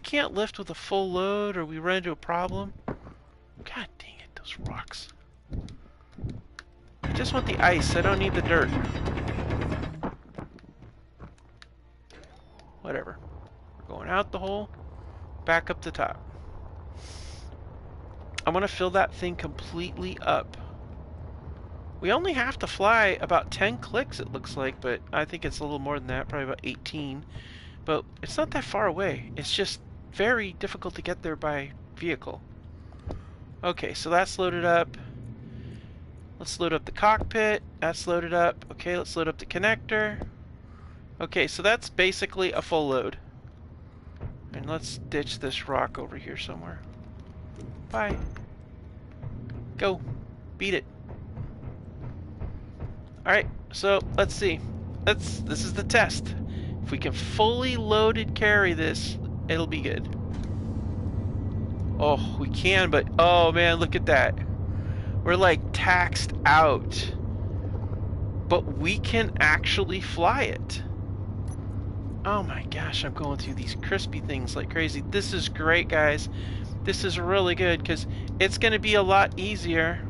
can't lift with a full load or we run into a problem, god dang it, those rocks. I just want the ice, I don't need the dirt. Whatever. We're going out the hole, back up the top. I want to fill that thing completely up. We only have to fly about 10 clicks, it looks like, but I think it's a little more than that, probably about 18. But it's not that far away. It's just very difficult to get there by vehicle. Okay, so that's loaded up. Let's load up the cockpit. That's loaded up. Okay, let's load up the connector. Okay, so that's basically a full load. And let's ditch this rock over here somewhere. Bye. Go. Beat it. Alright, so let's see. This is the test. If we can fully loaded carry this, it'll be good. Oh, we can, but oh man, look at that. We're like taxed out. But we can actually fly it. Oh my gosh, I'm going through these crispy things like crazy. This is great, guys. This is really good because it's going to be a lot easier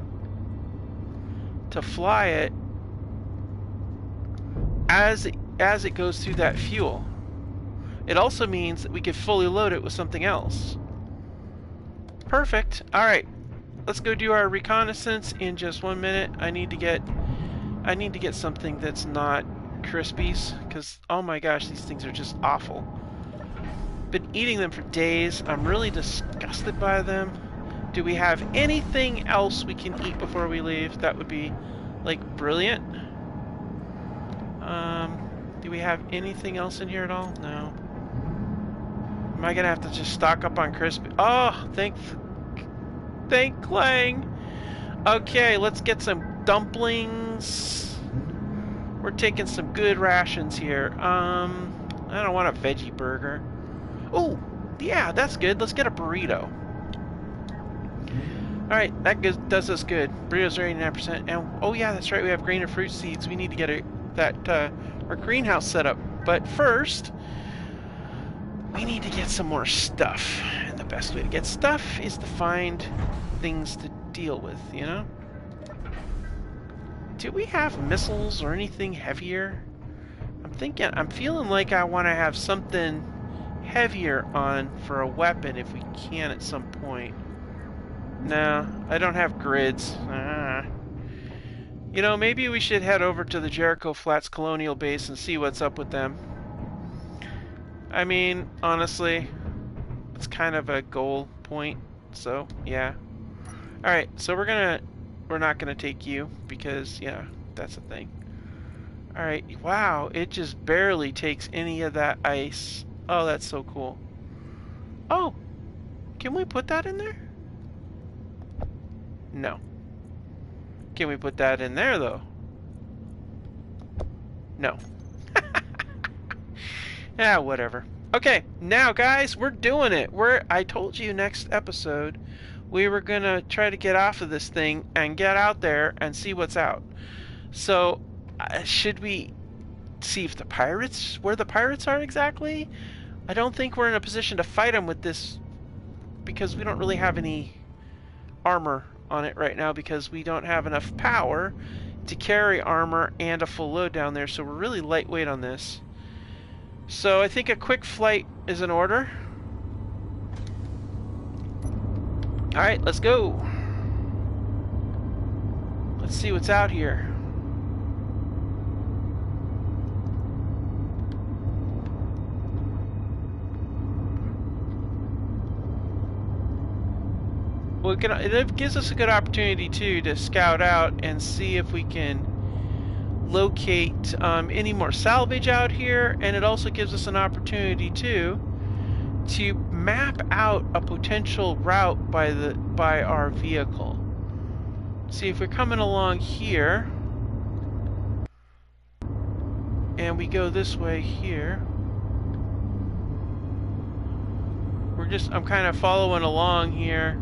to fly it as it goes through that fuel. It also means that we could fully load it with something else. Perfect. All right, let's go do our reconnaissance in just 1 minute. I need to get something that's not Crispies, because oh my gosh, these things are just awful. Been eating them for days. I'm really disgusted by them. Do we have anything else we can eat before we leave? That would be like brilliant. Do we have anything else in here at all? No. Am I gonna have to just stock up on crispy? Oh, thank Clang. Okay, let's get some dumplings. We're taking some good rations here. I don't want a veggie burger. Oh, yeah, that's good. Let's get a burrito. Alright, that does us good. Burritos are 89%. And, oh yeah, that's right, we have grain and fruit seeds. We need to get our greenhouse set up. But first, we need to get some more stuff. And the best way to get stuff is to find things to deal with, you know? Do we have missiles or anything heavier? I'm feeling like I want to have something heavier on for a weapon if we can at some point. No, I don't have grids. You know, maybe we should head over to the Jericho Flats Colonial Base and see what's up with them. I mean, honestly, it's kind of a goal point, so yeah. Alright, so we're not gonna take you because, yeah, that's a thing. Alright, wow, it just barely takes any of that ice. Oh, that's so cool. Oh, can we put that in there? No. Can we put that in there, though? No. Yeah, whatever. Okay, now, guys, we're doing it. I told you next episode we were going to try to get off of this thing and get out there and see what's out. So, should we see if where the pirates are exactly? I don't think we're in a position to fight them with this because we don't really have any armor on it right now because we don't have enough power to carry armor and a full load down there, so we're really lightweight on this. So I think a quick flight is in order. Alright, let's go. Let's see what's out here. It gives us a good opportunity too to scout out and see if we can locate any more salvage out here, and it also gives us an opportunity too to map out a potential route by our vehicle. See if we're coming along here and we go this way here. I'm kind of following along here.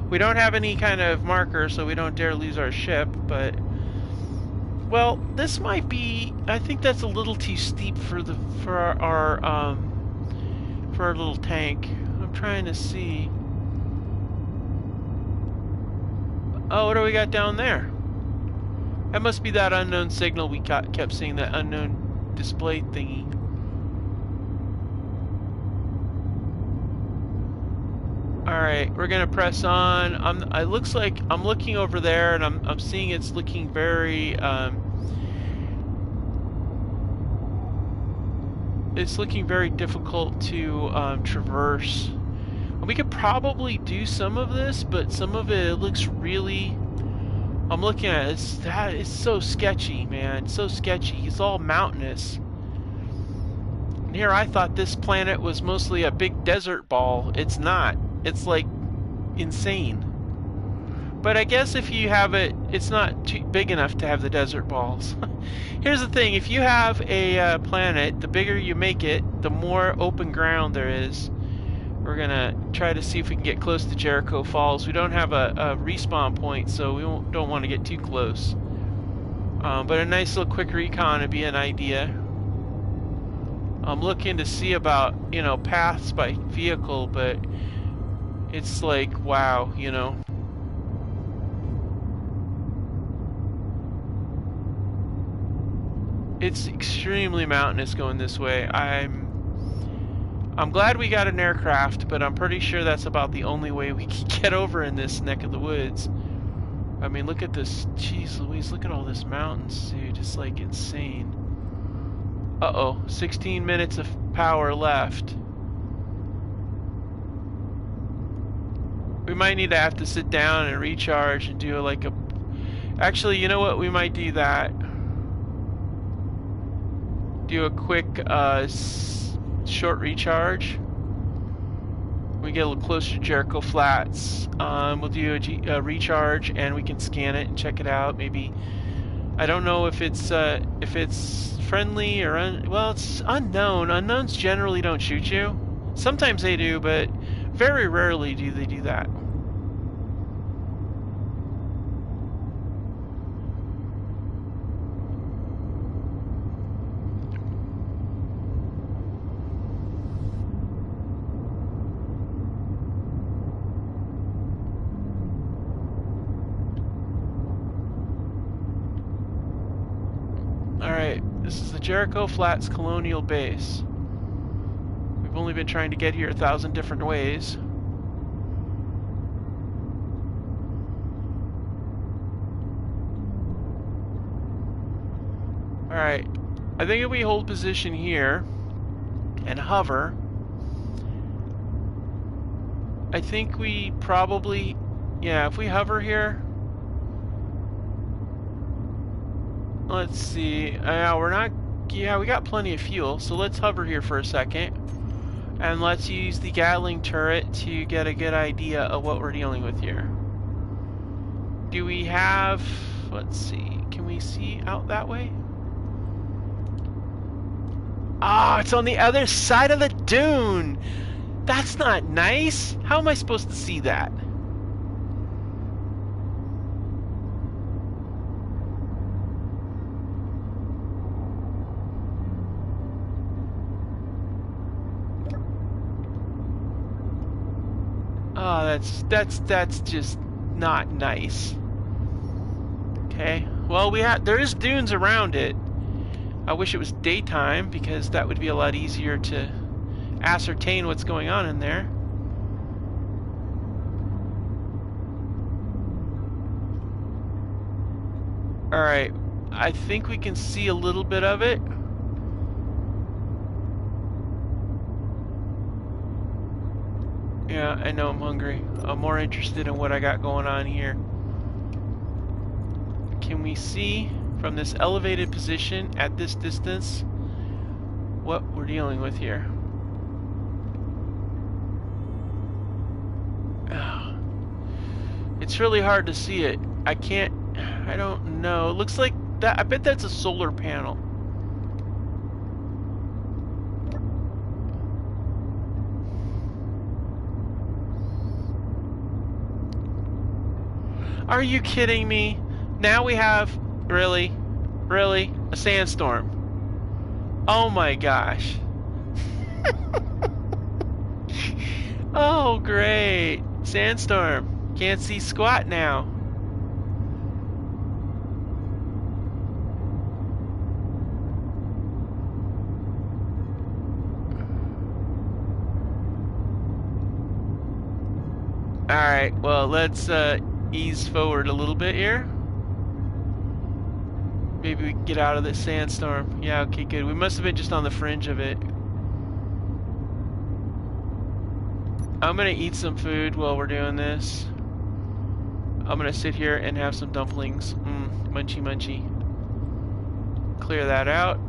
We don't have any kind of marker, so we don't dare lose our ship, but well, this might be, I think that's a little too steep for our little tank. I'm trying to see. Oh, what do we got down there? That must be that unknown signal we kept seeing, that unknown display thingy. Alright, we're gonna press on. It looks like I'm looking over there and I'm seeing it's looking very difficult to traverse. We could probably do some of this, but some of it looks really, I'm looking at it, it's so sketchy, man. It's so sketchy. It's all mountainous. And here I thought this planet was mostly a big desert ball. It's not. It's like insane. But I guess if you have it, it's not too big enough to have the desert balls. Here's the thing, if you have a planet, the bigger you make it, the more open ground there is. We're gonna try to see if we can get close to Jericho Falls. We don't have a respawn point, so we don't want to get too close. But a nice little quick recon would be an idea. I'm looking to see about, you know, paths by vehicle, but it's like, wow, you know. It's extremely mountainous going this way. I'm glad we got an aircraft, but I'm pretty sure that's about the only way we can get over in this neck of the woods. I mean, look at this. Jeez Louise, look at all this mountains, dude. It's like insane. Uh-oh, 16 minutes of power left. We might need to have to sit down and recharge and do like a... Actually, you know what? We might do that. Do a quick short recharge. We get a little closer to Jericho Flats. We'll do a recharge and we can scan it and check it out. Maybe, I don't know if it's friendly or well, it's unknown. Unknowns generally don't shoot you. Sometimes they do, but very rarely do they do that. Alright, this is the Jericho Flats Colonial Base. We've only been trying to get here 1,000 different ways. Alright, I think if we hold position here and hover, I think we probably, yeah, if we hover here, let's see, we're not, yeah, we got plenty of fuel, so let's hover here for a second. And let's use the Gatling turret to get a good idea of what we're dealing with here. Do we have, let's see, can we see out that way? Ah, it's on the other side of the dune! That's not nice! How am I supposed to see that? Oh, that's just not nice. Okay. Well, there is dunes around it. I wish it was daytime because that would be a lot easier to ascertain what's going on in there. Alright, I think we can see a little bit of it. Yeah, I know I'm hungry. I'm more interested in what I got going on here. Can we see from this elevated position at this distance what we're dealing with here? Oh, it's really hard to see it. I don't know. It looks like that. I bet that's a solar panel. Are you kidding me? Now we have, really, a sandstorm. Oh my gosh. Oh, great. Sandstorm. Can't see squat now. Alright, well, let's ease forward a little bit here. Maybe we can get out of this sandstorm. Yeah, okay, good. We must have been just on the fringe of it. I'm gonna eat some food while we're doing this. I'm gonna sit here and have some dumplings. Munchy munchy. Clear that out.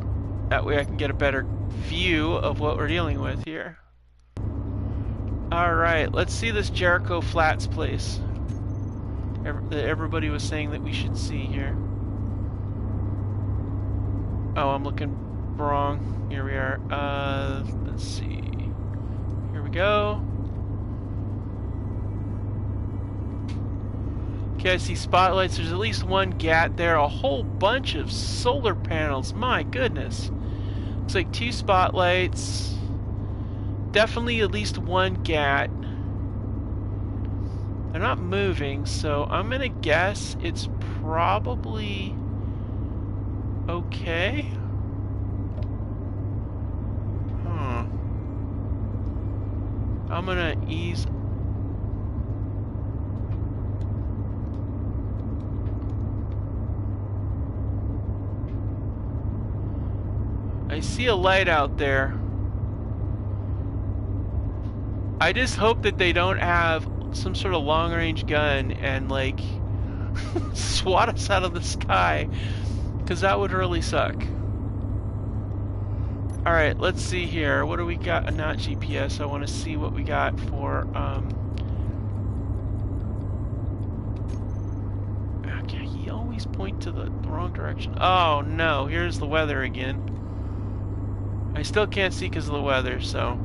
That way I can get a better view of what we're dealing with here. Alright, let's see this Jericho Flats place that everybody was saying that we should see here. Oh, I'm looking wrong. Here we are. Let's see. Here we go. Okay, I see spotlights. There's at least one GAT there. A whole bunch of solar panels. My goodness. Looks like 2 spotlights. Definitely at least one GAT. They're not moving, so I'm gonna guess it's probably okay. I'm gonna ease. I see a light out there. I just hope that they don't have some sort of long-range gun and, like, swat us out of the sky, because that would really suck. Alright, let's see here. What do we got? Not GPS. I want to see what we got for, okay, you always point to the wrong direction. Oh, no. Here's the weather again. I still can't see because of the weather, so...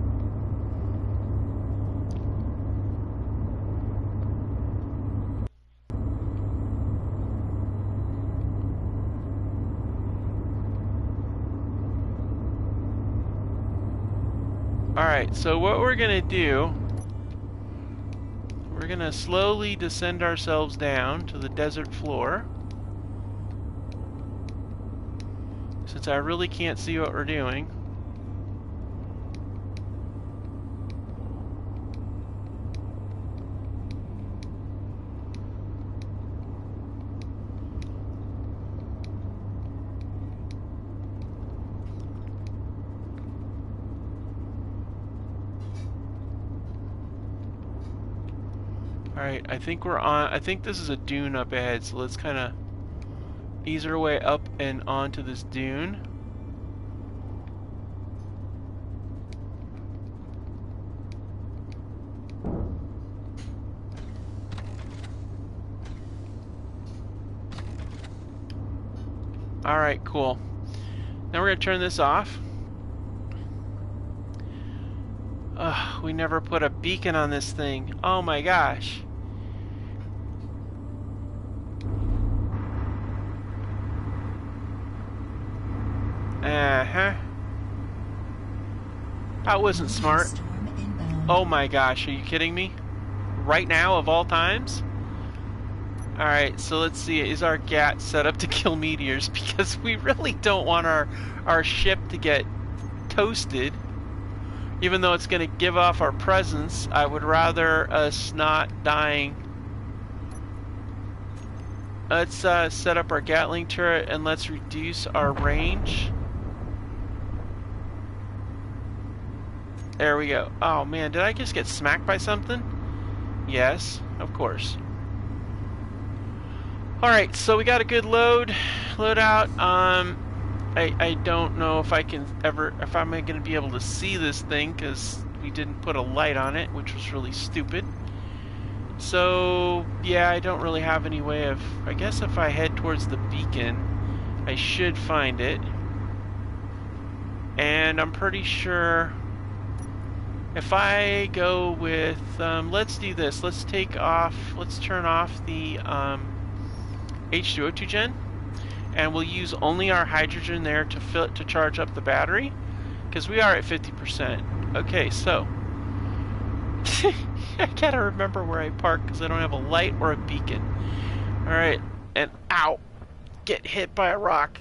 Alright, so what we're gonna do, we're gonna slowly descend ourselves down to the desert floor. Since I really can't see what we're doing. Alright, I think we're on, I think this is a dune up ahead, so let's kind of ease our way up and onto this dune. Alright, cool. Now we're going to turn this off. Ugh, we never put a beacon on this thing. Oh my gosh. Uh-huh. That wasn't smart. Oh my gosh, are you kidding me? Right now, of all times? Alright, so let's see. Is our GAT set up to kill meteors? Because we really don't want our ship to get toasted. Even though it's going to give off our presence, I would rather us not dying. Let's set up our Gatling turret and let's reduce our range. There we go. Oh man, did I just get smacked by something? Yes, of course. Alright, so we got a good load out. I don't know if I'm going to be able to see this thing because we didn't put a light on it, which was really stupid. So, yeah, I don't really have any way of... I guess if I head towards the beacon, I should find it. And I'm pretty sure... If I go with... let's do this. Let's turn off the H2O2 gen. And we'll use only our hydrogen there to charge up the battery. Because we are at 50%. Okay, so... I gotta remember where I park because I don't have a light or a beacon. Alright, and ow! Get hit by a rock.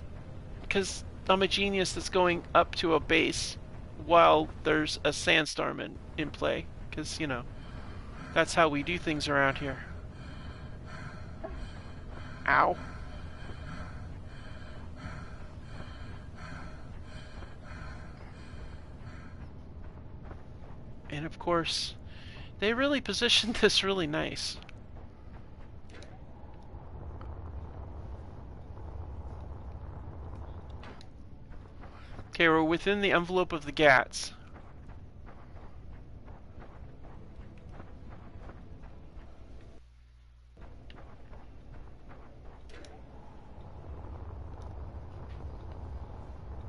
Because I'm a genius that's going up to a base while there's a sandstorm in play. Because, you know, that's how we do things around here. Ow. And of course, they really positioned this really nice. Okay, we're within the envelope of the GATs.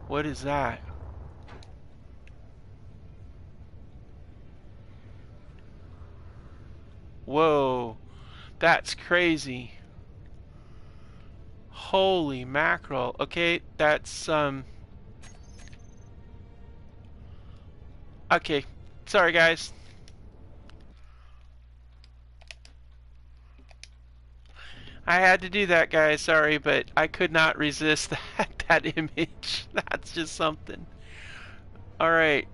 What is that? Whoa, that's crazy. Holy mackerel. Okay, that's, okay, sorry guys. I had to do that, guys, sorry, but I could not resist that image. That's just something. Alright.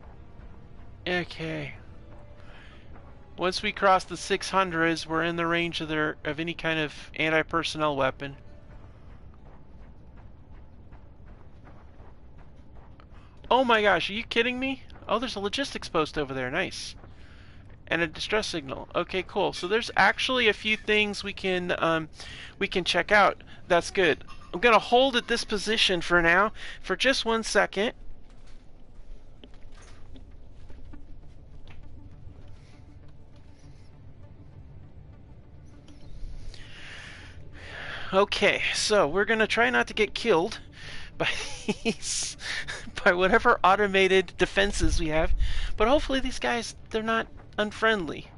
Okay. Once we cross the 600s, we're in the range of any kind of anti-personnel weapon. Oh my gosh, are you kidding me? Oh, there's a logistics post over there. Nice. And a distress signal. Okay, cool. So there's actually a few things we can check out. That's good. I'm gonna hold at this position for now for just 1 second. Okay, so we're gonna try not to get killed by these, by whatever automated defenses we have, but hopefully these guys, they're not unfriendly.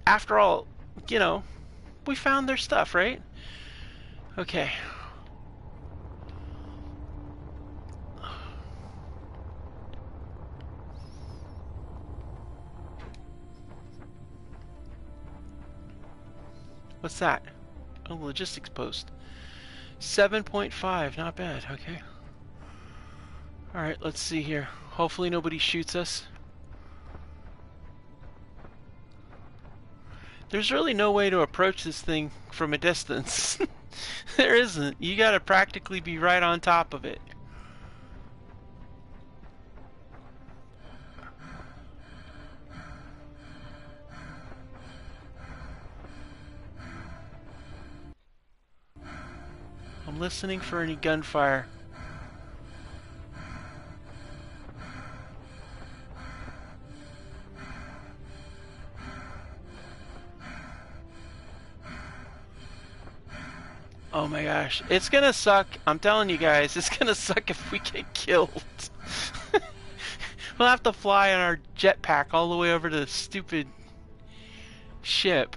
After all, you know, we found their stuff, right? Okay. What's that? Oh, logistics post. 7.5, not bad, okay. Alright, let's see here. Hopefully nobody shoots us. There's really no way to approach this thing from a distance. There isn't. You gotta practically be right on top of it. I'm listening for any gunfire. Oh my gosh, it's gonna suck. I'm telling you guys, it's gonna suck if we get killed. We'll have to fly on our jetpack all the way over to the stupid ship.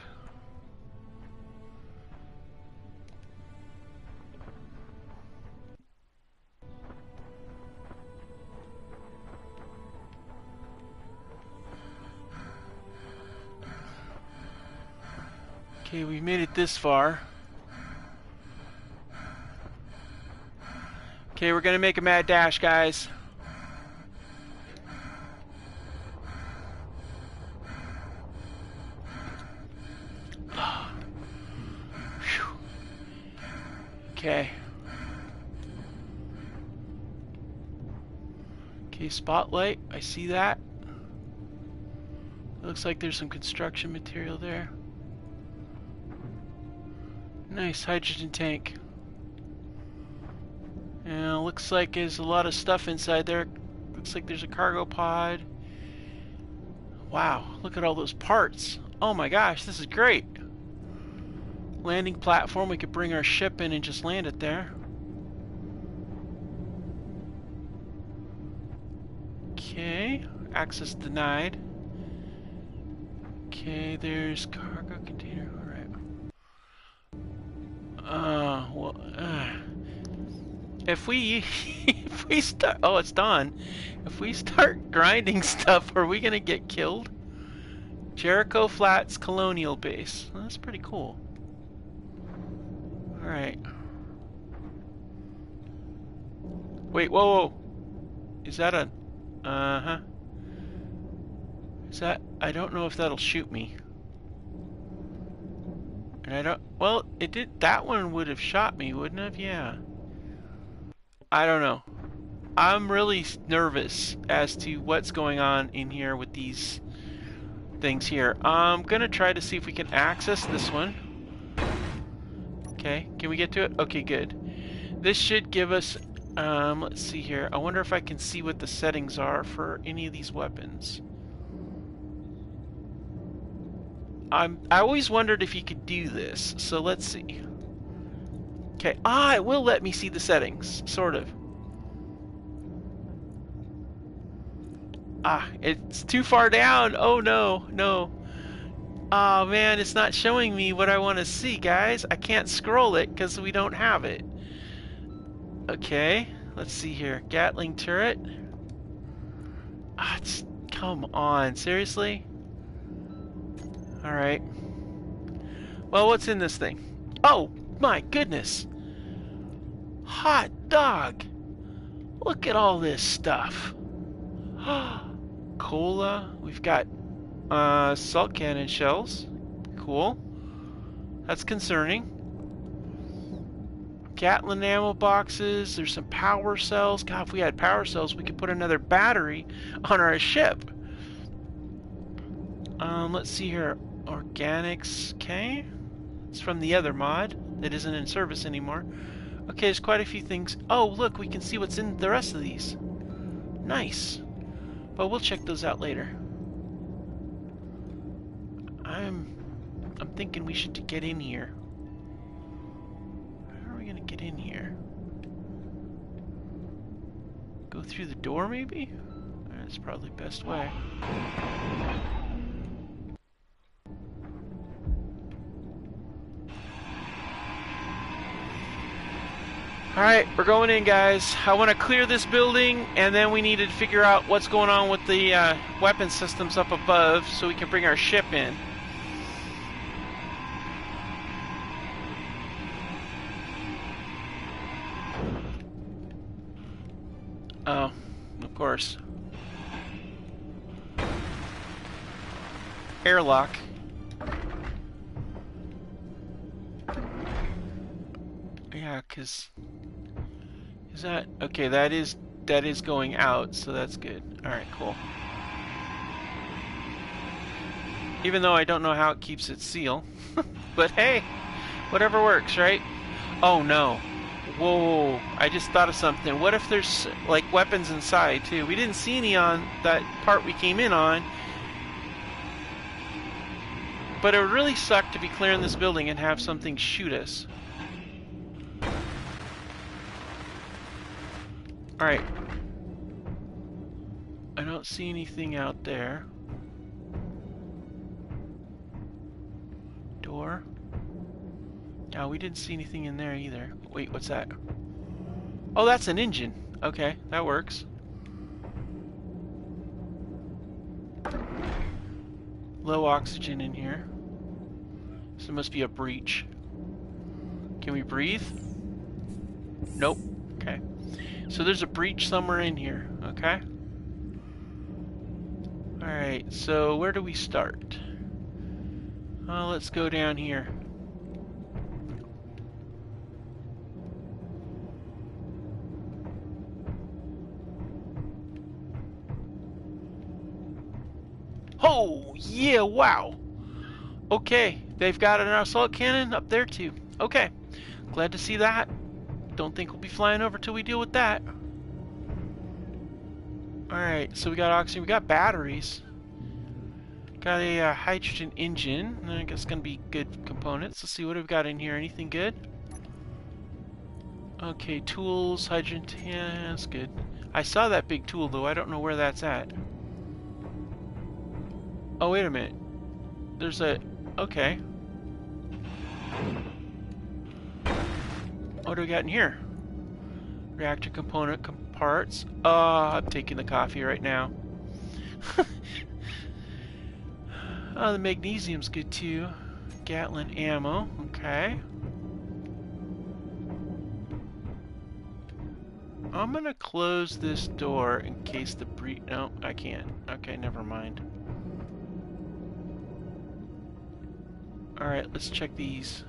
Okay, we made it this far. Okay, we're gonna make a mad dash, guys. Okay. Okay, spotlight. I see that. Looks like there's some construction material there. Nice hydrogen tank. And looks like there's a lot of stuff inside there. Looks like there's a cargo pod. Wow, look at all those parts. Oh my gosh, this is great. Landing platform, we could bring our ship in and just land it there. Okay, access denied. Okay, there's cargo container, alright. Well, if we if we start, oh, it's done. If we start grinding stuff, are we gonna get killed? Jericho Flats Colonial Base. Well, that's pretty cool. All right. Wait, whoa, whoa. Is that a? Uh-huh. Is that? I don't know if that'll shoot me. And I don't. Well, it did. That one would have shot me, wouldn't it have? Yeah. I don't know. I'm really nervous as to what's going on in here with these things here. I'm gonna try to see if we can access this one. Okay, can we get to it? Okay, good. This should give us, let's see here. I wonder if I can see what the settings are for any of these weapons. I always wondered if you could do this, so let's see. Okay, it will let me see the settings, sort of. It's too far down. Oh no, no. Oh man, it's not showing me what I want to see, guys. I can't scroll it because we don't have it. Okay, let's see here. Gatling turret. Come on, seriously? Alright. Well, what's in this thing? Oh, my goodness. Hot dog. Look at all this stuff. Cola. We've got salt cannon shells. Cool. That's concerning. Gatling ammo boxes. There's some power cells. God, if we had power cells, we could put another battery on our ship. Let's see here. Organics. Okay. It's from the other mod that isn't in service anymore. Okay, there's quite a few things. Oh, look, we can see what's in the rest of these. Nice. But we'll check those out later. I'm thinking we should get in here. How are we gonna get in here? Go through the door, maybe? That's probably the best way. Alright, we're going in, guys. I want to clear this building, and then we need to figure out what's going on with the weapon systems up above so we can bring our ship in. Oh, of course. Airlock. Yeah, because... Is that... Okay, that is going out, so that's good. Alright, cool. Even though I don't know how it keeps its seal. But hey, whatever works, right? Oh no. Whoa, I just thought of something. What if there's, like, weapons inside, too? We didn't see any on that part we came in on. But it would really suck to be clearing this building and have something shoot us. Alright. I don't see anything out there. Door. No, we didn't see anything in there either. Wait, what's that? Oh, that's an engine. Okay, that works. Low oxygen in here. So it must be a breach. Can we breathe? Nope. Okay. So there's a breach somewhere in here, okay? Alright, so where do we start? Let's go down here. Oh, yeah, wow. Okay, they've got an assault cannon up there too. Okay, glad to see that. Don't think we'll be flying over till we deal with that. Alright, so we got oxygen, we got batteries. Got a hydrogen engine. I guess it's going to be good components. Let's see what we've got in here. Anything good? Okay, tools, hydrogen, yeah, that's good. I saw that big tool though. I don't know where that's at. Oh, wait a minute. There's a... Okay. What do we got in here? Reactor component parts. I'm taking the coffee right now. Oh, the magnesium's good too. Gatling ammo. Okay. I'm gonna close this door in case the breach... No, I can't. Okay, never mind. Alright, let's check these.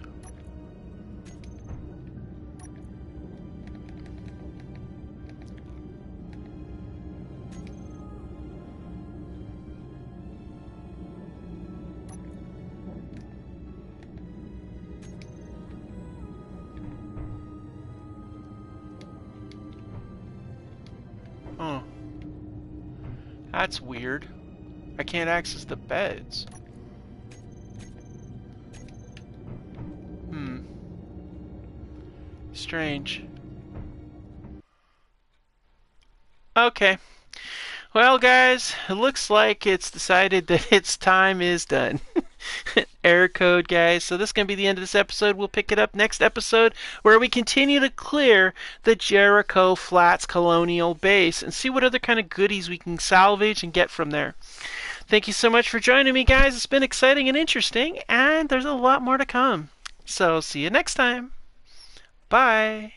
Oh. That's weird. I can't access the beds. Strange. Okay. Well, guys, it looks like it's decided that its time is done. Error code, guys. So this is going to be the end of this episode. We'll pick it up next episode where we continue to clear the Jericho Flats Colonial Base and see what other kind of goodies we can salvage and get from there. Thank you so much for joining me, guys. It's been exciting and interesting, and there's a lot more to come. So see you next time. Bye.